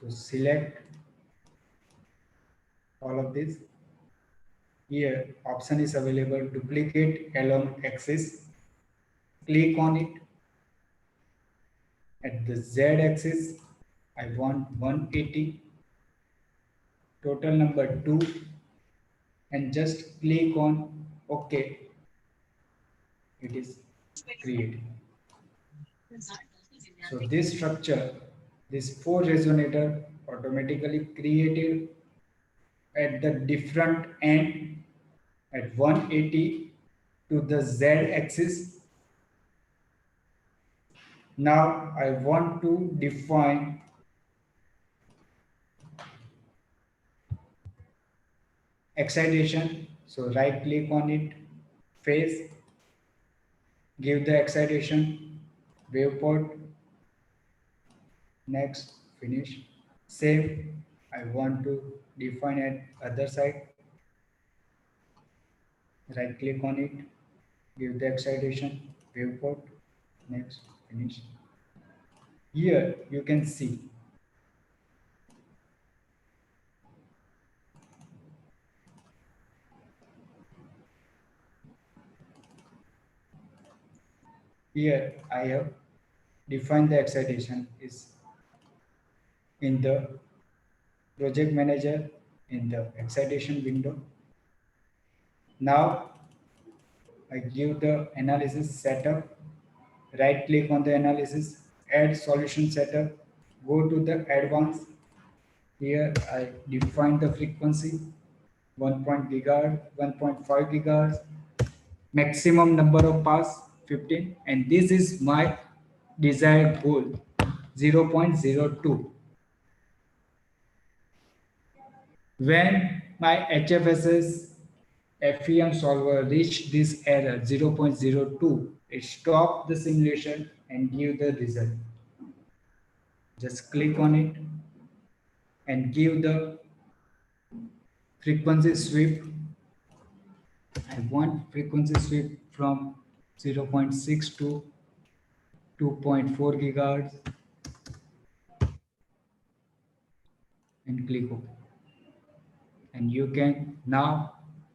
E: To select all of this. Here option is available, duplicate along axis. Click on it. At the Z axis, I want 180, total number 2, and just click on OK. It is created. So this structure, this 4 resonator automatically created at the different end at 180 to the Z axis. Now I want to define excitation. So right click on it, phase, give the excitation, waveport, next, finish, save. I want to define at other side. Right click on it, give the excitation, waveport, next, finish. Here you can see here I have defined the excitation is in the project manager in the excitation window. Now I give the analysis setup, right click on the analysis, add solution setup, go to the advanced. Here I define the frequency 1.5 gigahertz, maximum number of pass 15, and this is my desired goal 0.02. When my HFSS FEM solver reached this error 0.02, it stopped the simulation and give the result. Just click on it and give the frequency sweep. I want frequency sweep from 0.6 to 2.4 gigahertz and click OK. And you can now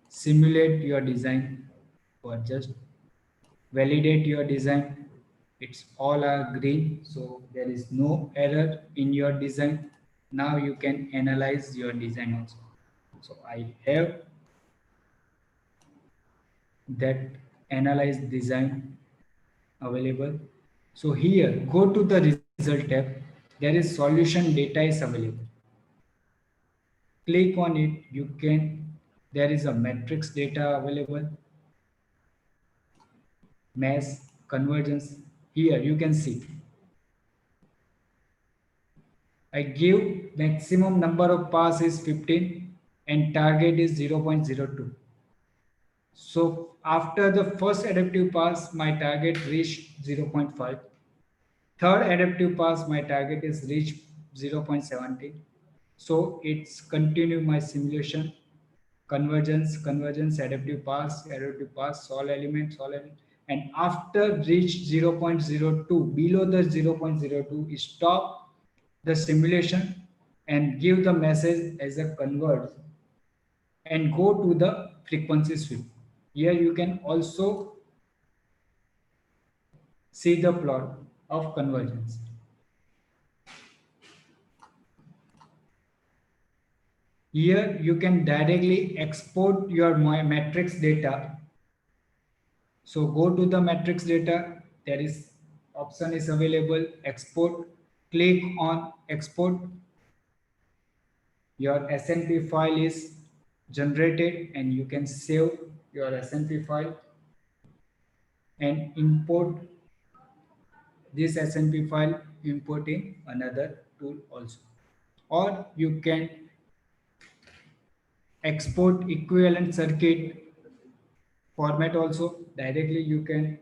E: simulate your design or just validate your design. It's all are green, so there is no error in your design. Now you can analyze your design also. So I have that analyze design available. So here, go to the result tab. There is solution data is available. Click on it. There is a matrix data available. Mass convergence. Here you can see. I give maximum number of pass is 15 and target is 0.02. So after the first adaptive pass, my target reached 0.5. Third adaptive pass, my target is reached 0.70. So it's continue my simulation, convergence, adaptive pass, solve element, and after reach 0.02, below the 0.02, stop the simulation and give the message as a converge and go to the frequency sweep. Here you can also see the plot of convergence. Here you can directly export your matrix data. So go to the matrix data. There is option is available, export. Click on export. Your SNP file is generated and you can save your SNP file and import this SNP file, import in another tool also. Or you can export equivalent circuit format also. Directly you can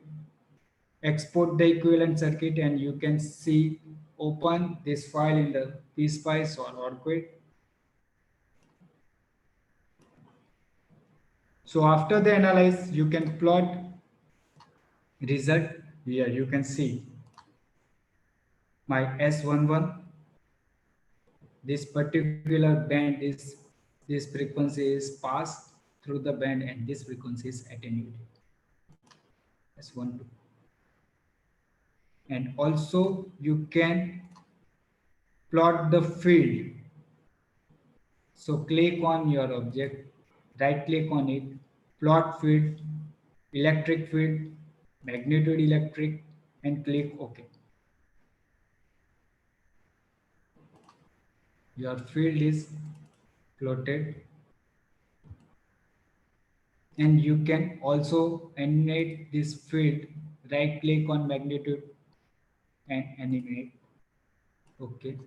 E: export the equivalent circuit and you can see, open this file in the PSpice or ORCID. So after the analyze, you can plot result. Here you can see my S11, this particular band is, this frequency is passed through the band and this frequency is attenuated. S12. And also you can plot the field. So click on your object, right click on it, plot field, electric field, magnitude electric, and click OK. Your field is plotted. And you can also animate this field, right click on magnitude and animate. Okay.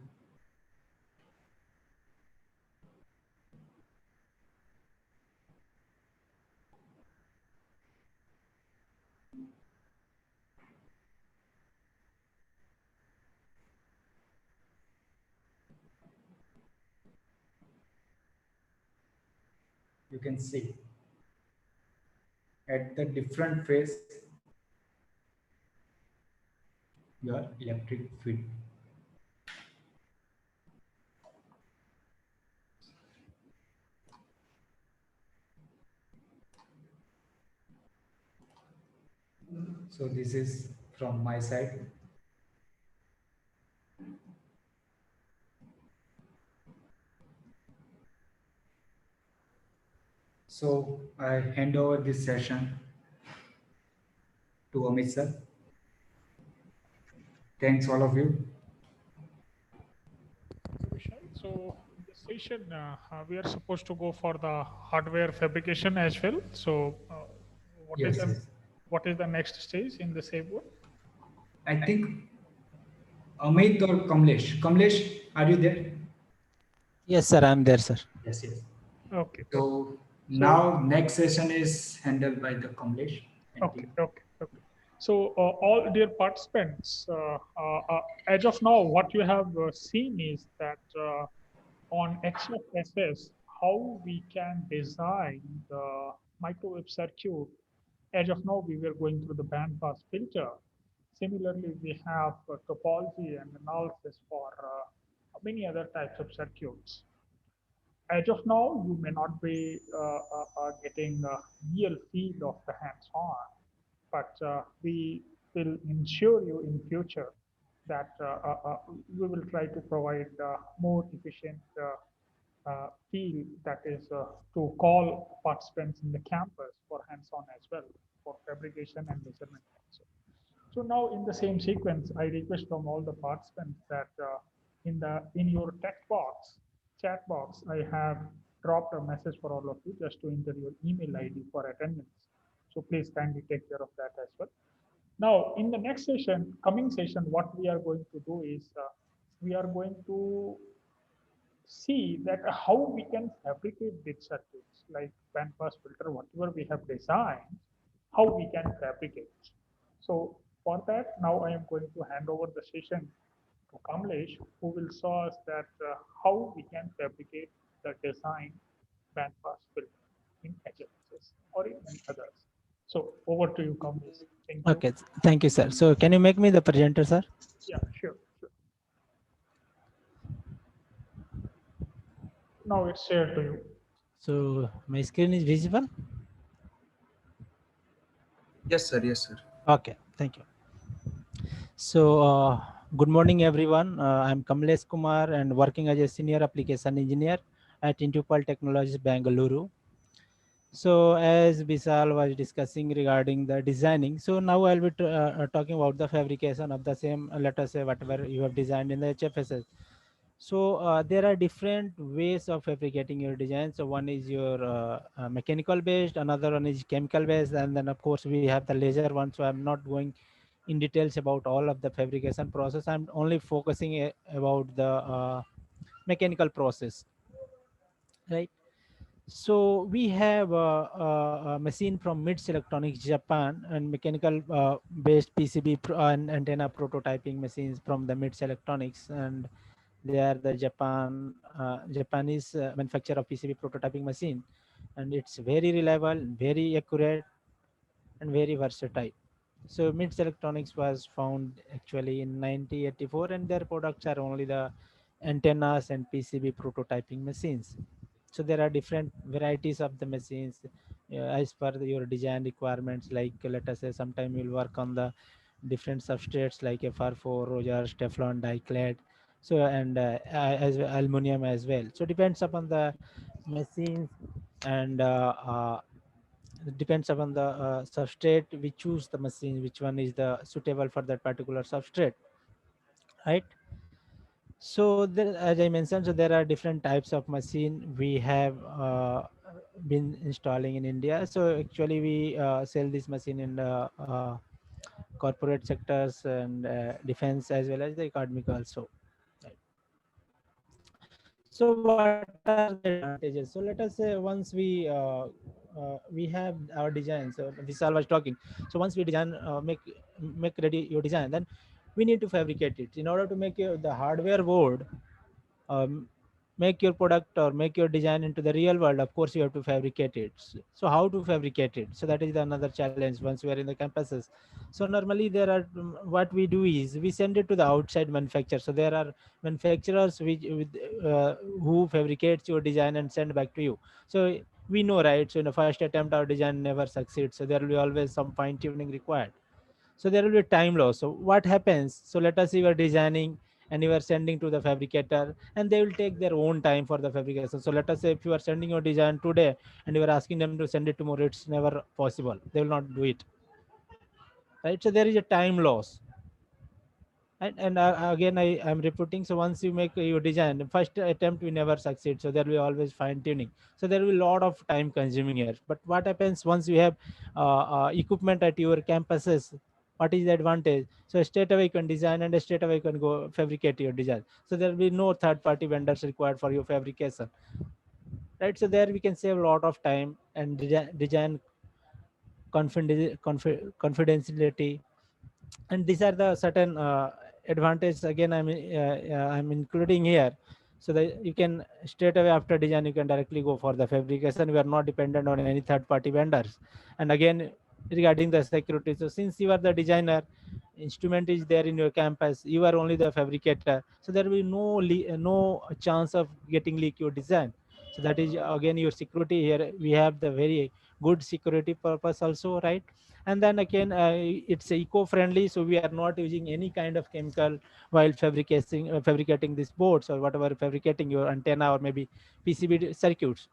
E: You can see at the different phase your electric field. So this is from my side. So I hand over this session to Amit sir. Thanks all of you.
A: Vishal. So in this session, we are supposed to go for the hardware fabrication as well. So
E: Yes.
A: what is the next stage in the same one?
E: I think Amit or Kamlesh. Kamlesh, are you there?
F: Yes, sir, I'm there, sir.
E: Yes, yes.
A: Okay.
E: So now next session is handled by the Kamlesh.
A: Okay. So all dear participants, as of now, what you have seen is that on XFSS, how we can design the microwave circuit. As of now, we were going through the bandpass filter. Similarly, we have topology and analysis for many other types of circuits. As of now, you may not be getting a real feel of the hands-on, but we will ensure you in future that we will try to provide more efficient feel, that is to call participants in the campus for hands-on as well, for fabrication and measurement also. So now in the same sequence, I request from all the participants that in your text box, chat box, I have dropped a message for all of you just to enter your email ID for attendance. So please kindly take care of that as well. Now, in the next session, coming session, what we are going to do is we are going to see that how we can fabricate these circuits like band pass filter, whatever we have designed, how we can fabricate. So for that, now I am going to hand over the session to Kamlesh, who will show us that how we can fabricate the design band pass filter in HFSS or in any others. So over to you, Kamlesh. Thank you.
F: Okay, thank you, sir. So can you make me the presenter, sir?
A: Yeah, sure. Now it's shared to you.
F: So my screen is visible?
G: Yes, sir. Yes, sir.
F: Okay, thank you. So good morning, everyone. I'm Kamlesh Kumar and working as a senior application engineer at Intupal Technologies, Bangalore. So as Bisal was discussing regarding the designing, so now I'll be talking about the fabrication of the same, let us say, whatever you have designed in the HFSS. So there are different ways of fabricating your design. So one is your mechanical based, another one is chemical based, and then of course we have the laser one. So I'm not going in details about all of the fabrication process. I'm only focusing about the mechanical process, right? So we have a machine from MITS Electronics Japan and mechanical based PCB and antenna prototyping machines from the MITS Electronics, and they are the Japanese manufacturer of PCB prototyping machine, and it's very reliable, very accurate, and very versatile. So MITS Electronics was found actually in 1984, and their products are only the antennas and PCB prototyping machines. So there are different varieties of the machines as per your design requirements. Like let us say sometime you'll work on the different substrates like FR4, Rogers, Teflon, diclad, so and as well, aluminum as well. So depends upon the machines, and depends upon the substrate we choose the machine, which one is the suitable for that particular substrate, right? So there, as I mentioned, so there are different types of machine we have been installing in India. So actually we sell this machine in the corporate sectors and defense as well as the academic also. Right. So what are the advantages? So let us say once we have our design. So Vishal was talking. So once we design, make ready your design, then we need to fabricate it in order to make the hardware board make your product or make your design into the real world. Of course you have to fabricate it. So how to fabricate it? So that is another challenge once we are in the campuses. So normally there are what we do is we send it to the outside manufacturer. So there are manufacturers who fabricates your design and send back to you. So we know, right? So in the first attempt our design never succeeds, so there will be always some fine tuning required. So there will be time loss. So what happens? So let us say you are designing and you are sending to the fabricator, and they will take their own time for the fabrication. So let us say if you are sending your design today and you are asking them to send it tomorrow, it's never possible. They will not do it, right? So there is a time loss. And again I am repeating, so once you make your design, the first attempt we never succeed, so there will be always fine tuning. So there will be a lot of time consuming here. But what happens once you have equipment at your campuses? What is the advantage? So straight away you can design and straight away you can go fabricate your design. So there will be no third party vendors required for your fabrication, right? So there we can save a lot of time and design confidentiality. And these are the certain advantages again I'm including here, so that you can straight away after design you can directly go for the fabrication. We are not dependent on any third party vendors. And again regarding the security, so since you are the designer, instrument is there in your campus, you are only the fabricator, so there will be no chance of getting leak your design. So that is again your security. Here we have the very good security purpose also, right? And then again it's eco-friendly, so we are not using any kind of chemical while fabricating these boards or whatever, fabricating your antenna or maybe PCB circuits.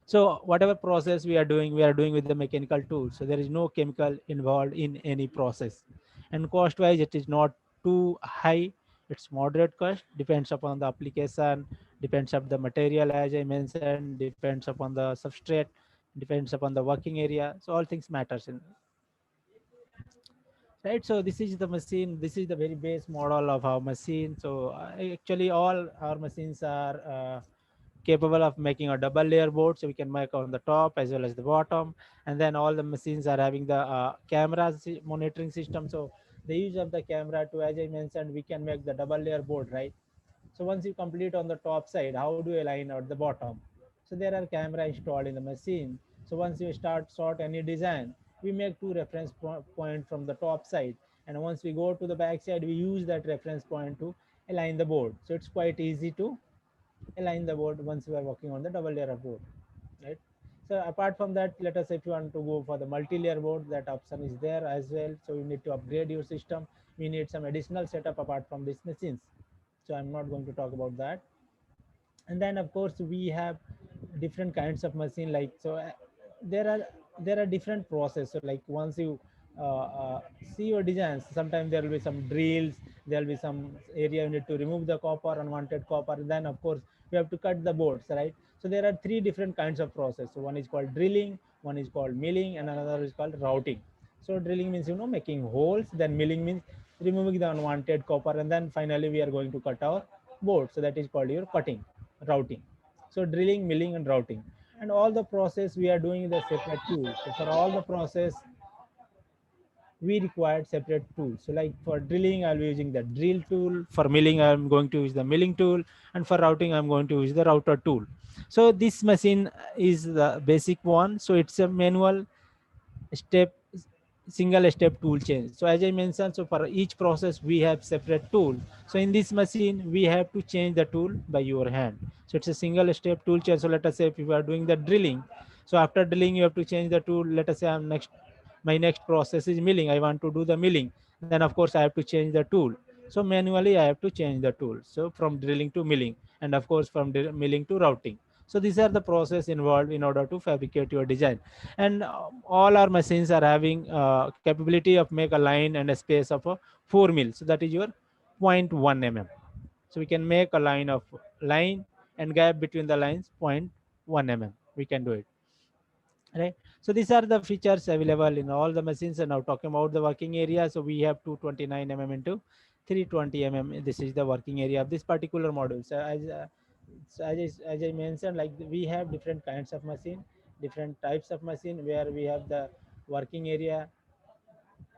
F: So whatever process we are doing with the mechanical tools. So there is no chemical involved in any process. And cost wise, it is not too high. It's moderate cost, depends upon the application, depends on the material, as I mentioned, depends upon the substrate, depends upon the working area. So all things matters in, right? So this is the machine, this is the very base model of our machine. So actually all our machines are capable of making a double layer board, so we can make on the top as well as the bottom. And then all the machines are having the cameras monitoring system. So the use of the camera to, as I mentioned, we can make the double layer board, right? So once you complete on the top side, how do you align at the bottom? So there are camera installed in the machine. So once you start sort any design, we make two reference point from the top side. And once we go to the back side, we use that reference point to align the board. So it's quite easy to align the board once we are working on the double layer board, right? So apart from that, let us say if you want to go for the multi-layer board, that option is there as well. So you need to upgrade your system. We need some additional setup apart from these machines. So I'm not going to talk about that. And then of course we have different kinds of machine, like, so there are different process. So like once you see your designs, sometimes there will be some drills, there will be some area you need to remove the copper, unwanted copper, and then of course we have to cut the boards, right? So there are three different kinds of process. So one is called drilling, one is called milling, and another is called routing. So drilling means, you know, making holes, then milling means removing the unwanted copper, and then finally we are going to cut our board. So that is called your cutting, routing. So drilling, milling, and routing. And all the process we are doing the separate tools. So for all the process, we required separate tools. So like for drilling, I'll be using the drill tool. For milling, I'm going to use the milling tool. And for routing, I'm going to use the router tool. So this machine is the basic one. So it's a manual step, single step tool change. So as I mentioned, so for each process we have separate tool. So in this machine we have to change the tool by your hand. So it's a single step tool change. So let us say if you are doing the drilling, so after drilling you have to change the tool. Let us say my next process is milling, I want to do the milling, then of course I have to change the tool. So manually I have to change the tool, so from drilling to milling, and of course from milling to routing. So these are the process involved in order to fabricate your design. And all our machines are having capability of make a line and a space of a 4 mil. So that is your 0.1 mm. So we can make a line and gap between the lines 0.1 mm. We can do it, right? So these are the features available in all the machines. And now talking about the working area, so we have 229 mm into 320 mm. This is the working area of this particular module. So as I mentioned, like we have different kinds of machine, different types of machine, where we have the working area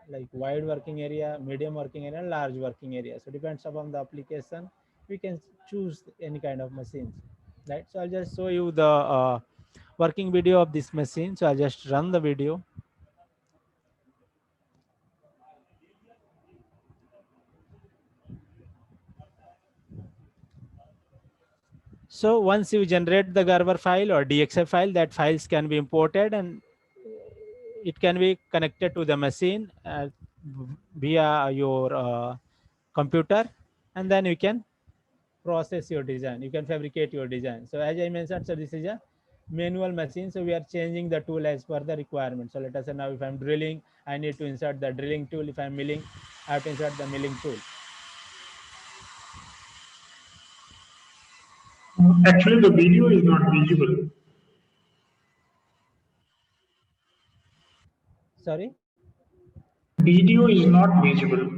F: like wide working area, medium working area, and large working area. So depends upon the application, we can choose any kind of machines, right? So I'll just show you the working video of this machine. So I'll just run the video. So once you generate the Gerber file or DXF file, that files can be imported and it can be connected to the machine via your computer, and then you can process your design, you can fabricate your design. So as I mentioned, so this is a manual machine, so we are changing the tool as per the requirement. So let us say now if I'm drilling, I need to insert the drilling tool. If I'm milling, I have to insert the milling tool.
A: Actually, the video is not visible.
F: Sorry?
A: Video is not visible.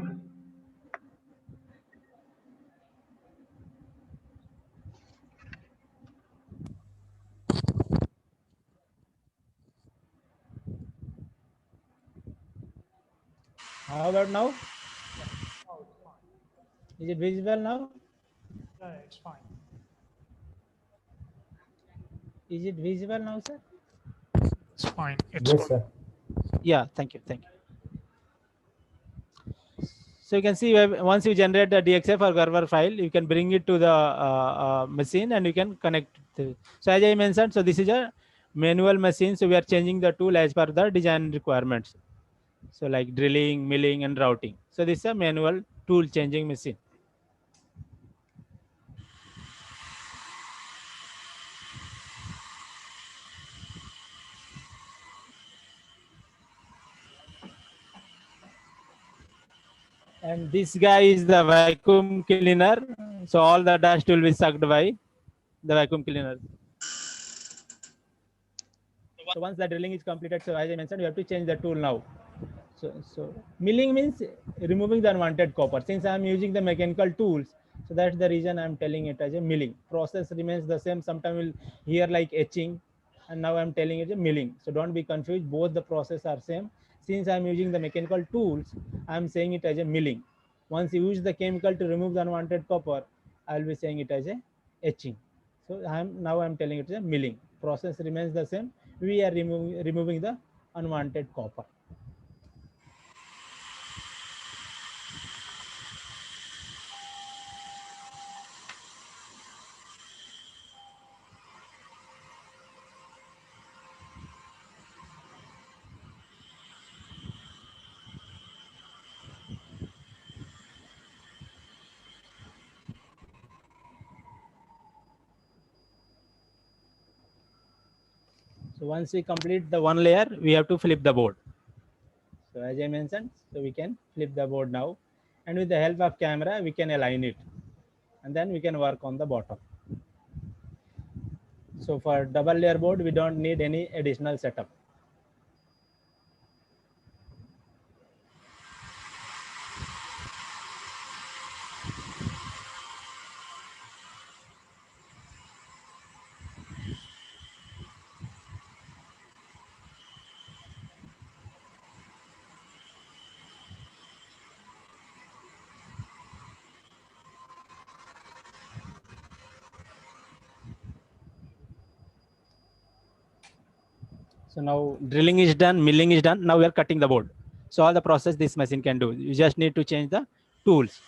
F: How about now? Is it visible now?
A: Yeah, it's fine.
F: Is it visible now, sir?
A: It's fine. It's
D: Yes,
A: good.
D: sir.
F: Yeah, thank you. So you can see once you generate the DXF or Gerber file, you can bring it to the machine and you can connect it. So as I mentioned, so this is a manual machine. So we are changing the tool as per the design requirements. So like drilling, milling, and routing. So this is a manual tool changing machine. And this guy is the vacuum cleaner. So all the dust will be sucked by the vacuum cleaner. So once the drilling is completed, so as I mentioned, you have to change the tool now. So milling means removing the unwanted copper. Since I am using the mechanical tools, so that's the reason I am telling it as a milling. Process remains the same. Sometimes we'll hear like etching, and now I'm telling it a milling. So don't be confused. Both the process are same. Since I'm using the mechanical tools, I'm saying it as a milling. Once you use the chemical to remove the unwanted copper, I'll be saying it as a etching. So I'm telling it as a milling. Process remains the same. We are removing the unwanted copper. So once we complete the one layer, we have to flip the board. So as I mentioned, so we can flip the board now, and with the help of camera, we can align it, and then we can work on the bottom. So for double layer board, we don't need any additional setup. So now drilling is done, milling is done. Now we are cutting the board. So all the process this machine can do. You just need to change the tools.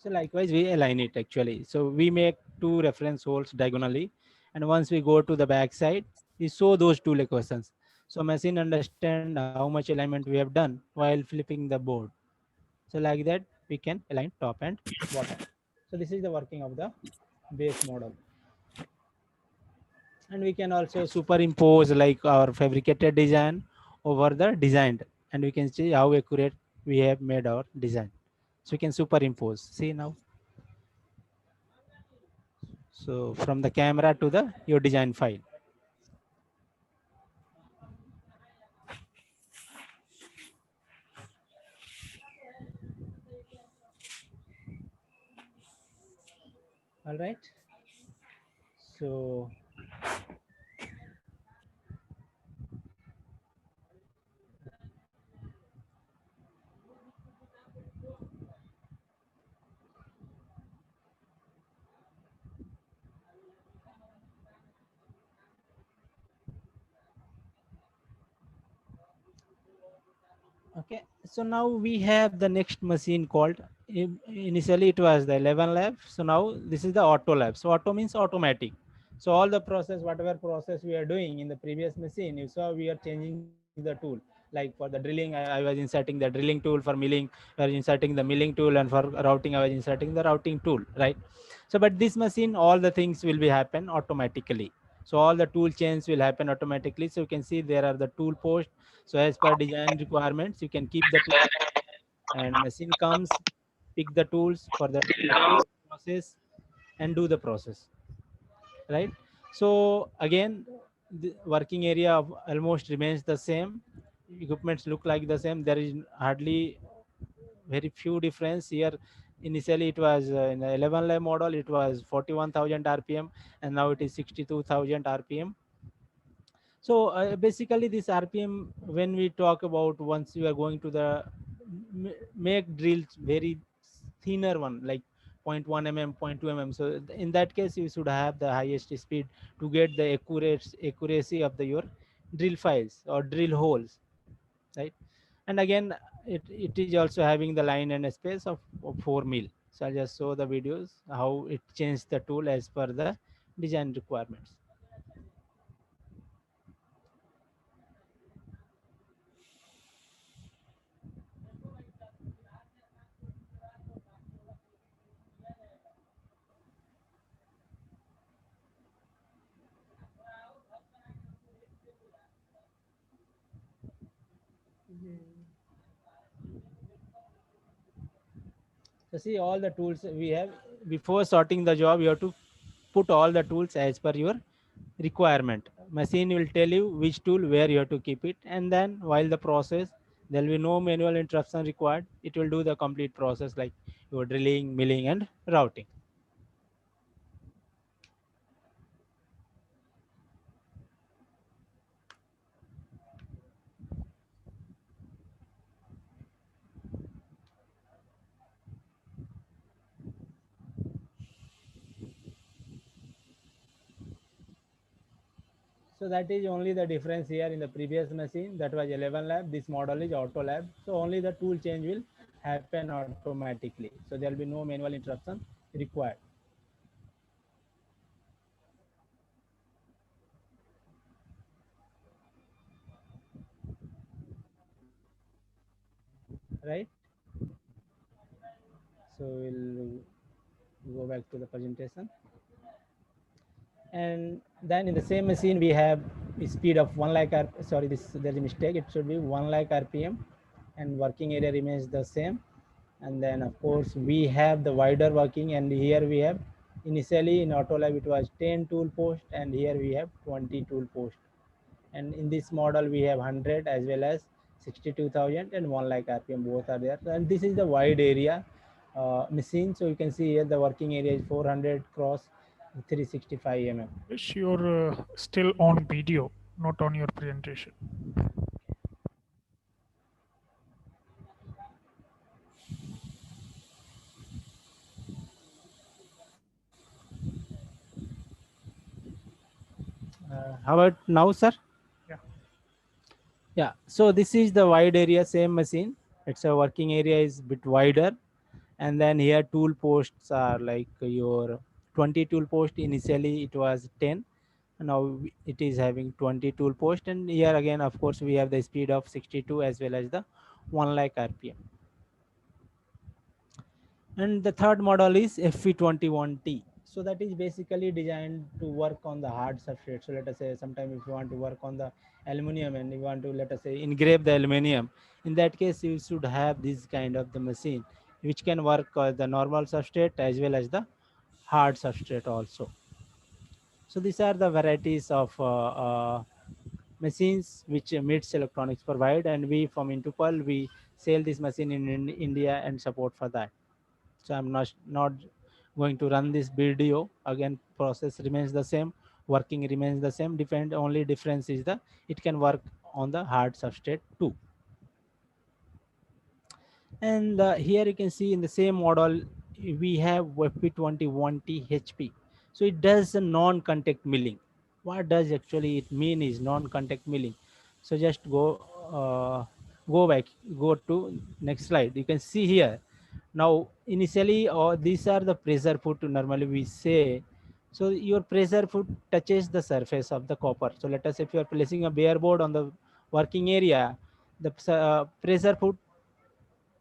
F: So likewise, we align it actually. So we make two reference holes diagonally. And once we go to the back side, we show those two equations. So machine understand how much alignment we have done while flipping the board. So like that, we can align top and bottom. So this is the working of the base model. And we can also superimpose like our fabricated design over the designed, and we can see how accurate we have made our design. So we can superimpose. See now. So from the camera to the your design file. All right. So okay, so now we have the next machine called, initially it was the 11 lab. So now this is the auto lab. So auto means automatic. So all the process, whatever process we are doing in the previous machine, you saw we are changing the tool. Like for the drilling, I was inserting the drilling tool. For milling, I was inserting the milling tool, and for routing, I was inserting the routing tool, right? So but this machine, all the things will be happen automatically. So all the tool chains will happen automatically. So you can see there are the tool posts. So as per design requirements, you can keep the tool, and machine comes, pick the tools for the process, and do the process, right? So again, the working area of almost remains the same. Equipments look like the same. There is hardly very few difference here. Initially, it was in the 11 lab model, it was 41,000 RPM, and now it is 62,000 RPM. So basically, this RPM, when we talk about once you are going to the make drills very thinner one, like 0.1 mm, 0.2 mm. So in that case, you should have the highest speed to get the accuracy of the your drill files or drill holes, right? And again, it is also having the line and a space of 4 mil. So I'll just show the videos how it changed the tool as per the design requirements. So see all the tools we have. Before sorting the job, you have to put all the tools as per your requirement. Machine will tell you which tool where you have to keep it, and then while the process, there will be no manual interruption required. It will do the complete process like your drilling, milling, and routing. So that is only the difference here. In the previous machine, that was 11 lab, this model is auto lab. So only the tool change will happen automatically. So there will be no manual interruption required. Right? So we'll go back to the presentation. And then in the same machine, we have a speed of 1 lakh sorry, there's a mistake. It should be 1 lakh RPM, and working area remains the same. And then of course we have the wider working, and here we have initially in Autolab it was 10 tool post, and here we have 20 tool post. And in this model we have 100 as well as 62,000 and 1 lakh RPM, both are there. And this is the wide area machine. So you can see here the working area is 400 cross 365 mm.
A: Yes, you're still on video, not on your presentation.
F: How about now, sir?
A: Yeah.
F: Yeah. So this is the wide area, same machine. It's a working area is a bit wider. And then here tool posts are like your 20 tool post. Initially it was 10. Now it is having 20 tool post. And here again, of course, we have the speed of 62 as well as the 1 lakh RPM. And the third model is FE21T. So that is basically designed to work on the hard substrate. So let us say sometime if you want to work on the aluminum and you want to, let us say, engrave the aluminum, in that case you should have this kind of the machine which can work the normal substrate as well as the hard substrate also. So these are the varieties of machines which MITS Electronics provide, and we from Intupal we sell this machine in India and support for that. So I'm not going to run this video again. Process remains the same, working remains the same. Only difference is the it can work on the hard substrate too. And here you can see in the same model we have FP21T HP. So it does a non-contact milling. What does actually it mean is non-contact milling. So just go back, go to next slide. You can see here. Now initially these are the pressure foot normally we say. So your pressure foot touches the surface of the copper. So let us say if you are placing a bare board on the working area, the pressure foot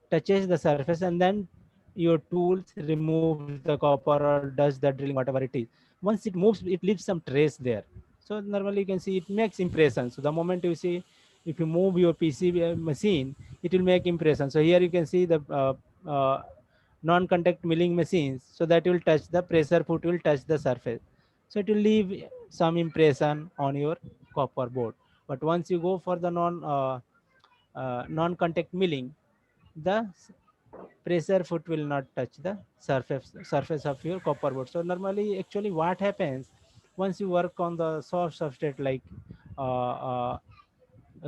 F: touches the surface, and then your tools removes the copper or does the drilling, whatever it is. Once it moves, it leaves some trace there. So normally you can see it makes impression. So the moment you see, if you move your PCB machine, it will make impression. So here you can see the non-contact milling machines. So that will touch the pressure foot will touch the surface. So it will leave some impression on your copper board. But once you go for the non-contact milling, the pressure foot will not touch the surface of your copper board. So normally, actually, what happens once you work on the soft substrate like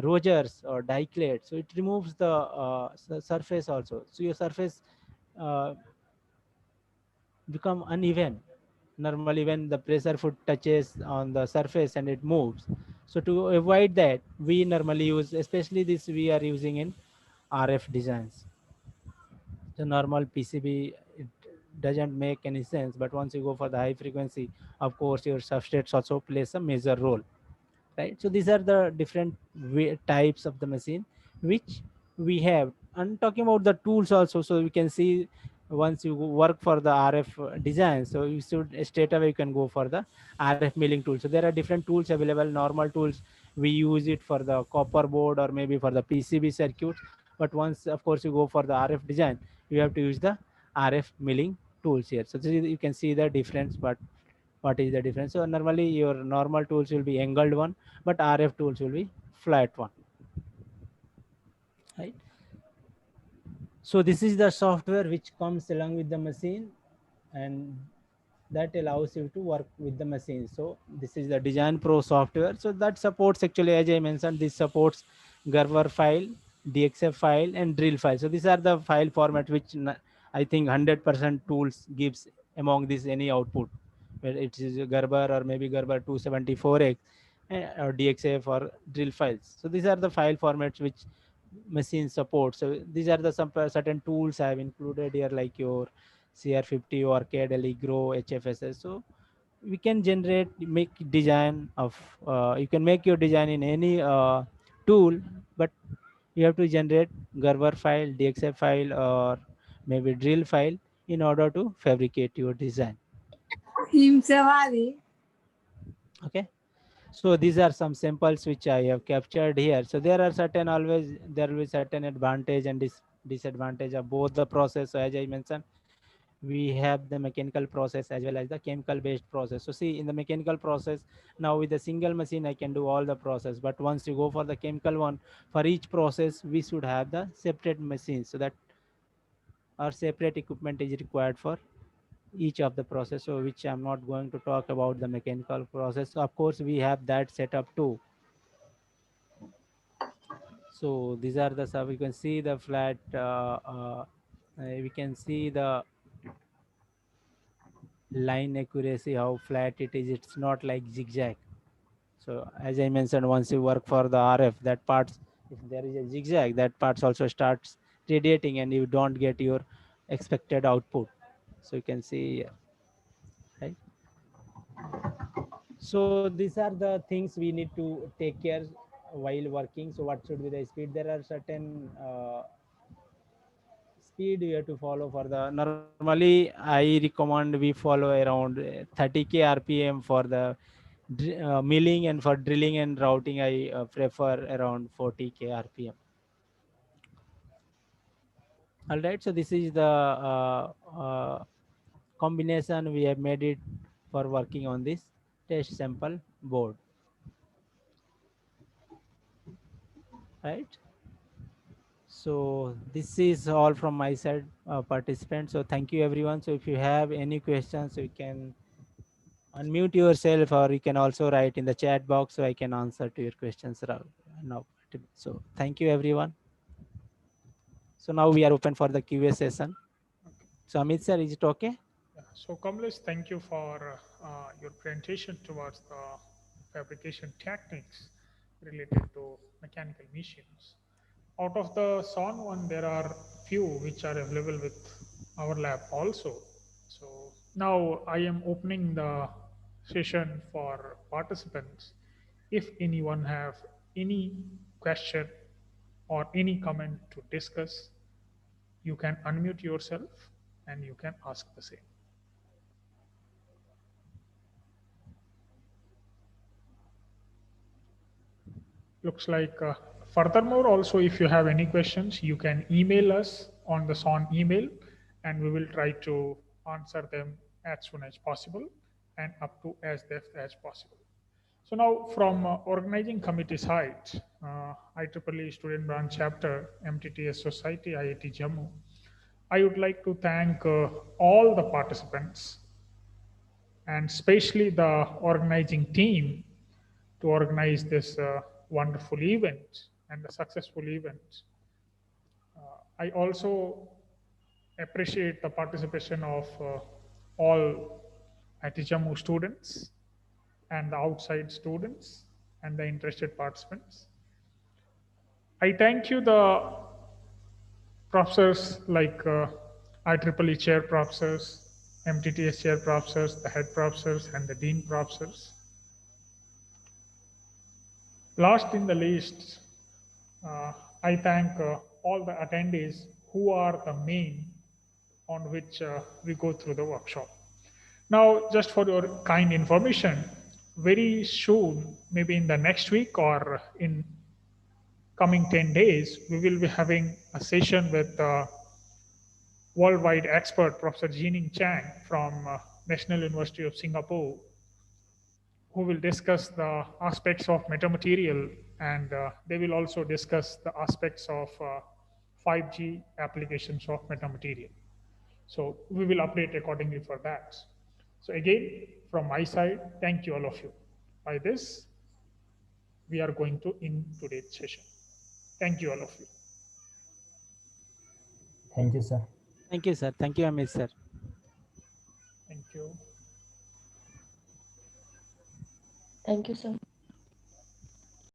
F: Rogers or diclate, so it removes the surface also. So your surface uh, become uneven normally when the pressure foot touches on the surface and it moves. So to avoid that, we normally use, especially this we are using in RF designs. The normal PCB, it doesn't make any sense, but once you go for the high frequency, of course your substrates also plays a major role, right? So these are the different types of the machine which we have. And talking about the tools also, so we can see once you work for the RF design, so you should straight away you can go for the RF milling tool. So there are different tools available. Normal tools we use it for the copper board or maybe for the PCB circuits, but once of course you go for the RF design, you have to use the RF milling tools here. So you can see the difference, but what is the difference? So normally your normal tools will be angled one, but RF tools will be flat one, right? So this is the software which comes along with the machine, and that allows you to work with the machine. So this is the Design Pro software. So that supports, actually, as I mentioned, this supports Gerber file, DXF file, and drill file. So these are the file format which I think 100% tools gives among this any output, where it is Gerber or maybe Gerber 274X or DXF or drill files. So these are the file formats which machine support. So these are the some certain tools I have included here, like your CR50, ORCAD, Allegro, HFSS. So we can generate, make design of, you can make your design in any tool, but you have to generate Gerber file, DXF file, or maybe drill file in order to fabricate your design. Okay. So these are some samples which I have captured here. So there are certain, always there will be certain advantage and disadvantage of both the process. So as I mentioned, we have the mechanical process as well as the chemical based process. So see, in the mechanical process, now with a single machine I can do all the process, but once you go for the chemical one, for each process we should have the separate machines, so that our separate equipment is required for each of the process. So which I'm not going to talk about the mechanical process. So of course we have that setup too. So these are the stuff. You can see the flat, we can see the line accuracy, how flat it is. It's not like zigzag. So as I mentioned, once you work for the RF, that parts, if there is a zigzag, that parts also starts radiating and you don't get your expected output. So you can see, right? So these are the things we need to take care while working. So what should be the speed? There are certain speed you have to follow for the, normally I recommend we follow around 30k rpm for the milling, and for drilling and routing I prefer around 40k rpm. All right, so this is the combination we have made it for working on this test sample board, right? So this is all from my side, participants. So thank you everyone. So if you have any questions, you can unmute yourself, or you can also write in the chat box so I can answer to your questions now. So thank you everyone. So now we are open for the QA session. So Amit sir, is it okay?
A: Yeah. So Kamlesh, thank you for your presentation towards the fabrication techniques related to mechanical machines. Out of the SON one, there are few which are available with our lab also. So now I am opening the session for participants. If anyone have any question or any comment to discuss, you can unmute yourself and you can ask the same. Looks like furthermore, also, if you have any questions, you can email us on the SON email and we will try to answer them as soon as possible and up to as depth as possible. So now from organizing committee side, IEEE Student Branch Chapter, MTTS Society, IIT Jammu, I would like to thank all the participants and especially the organizing team to organize this wonderful event and a successful event. I also appreciate the participation of all ITJAMU students and the outside students and the interested participants. I thank you the professors like IEEE chair professors, MTTS chair professors, the head professors, and the dean professors. Last in the list, I thank all the attendees who are the main on which we go through the workshop. Now, just for your kind information, very soon, maybe in the next week or in coming 10 days, we will be having a session with worldwide expert, Professor Jining Chang from National University of Singapore, who will discuss the aspects of metamaterial, and they will also discuss the aspects of 5G applications of metamaterial. So we will update accordingly for that. So again, from my side, thank you all of you. By this, we are going to end today's session. Thank you all of you.
H: Thank you, sir.
F: Thank you, sir. Thank you, Amit, sir.
A: Thank you.
I: Thank you, sir.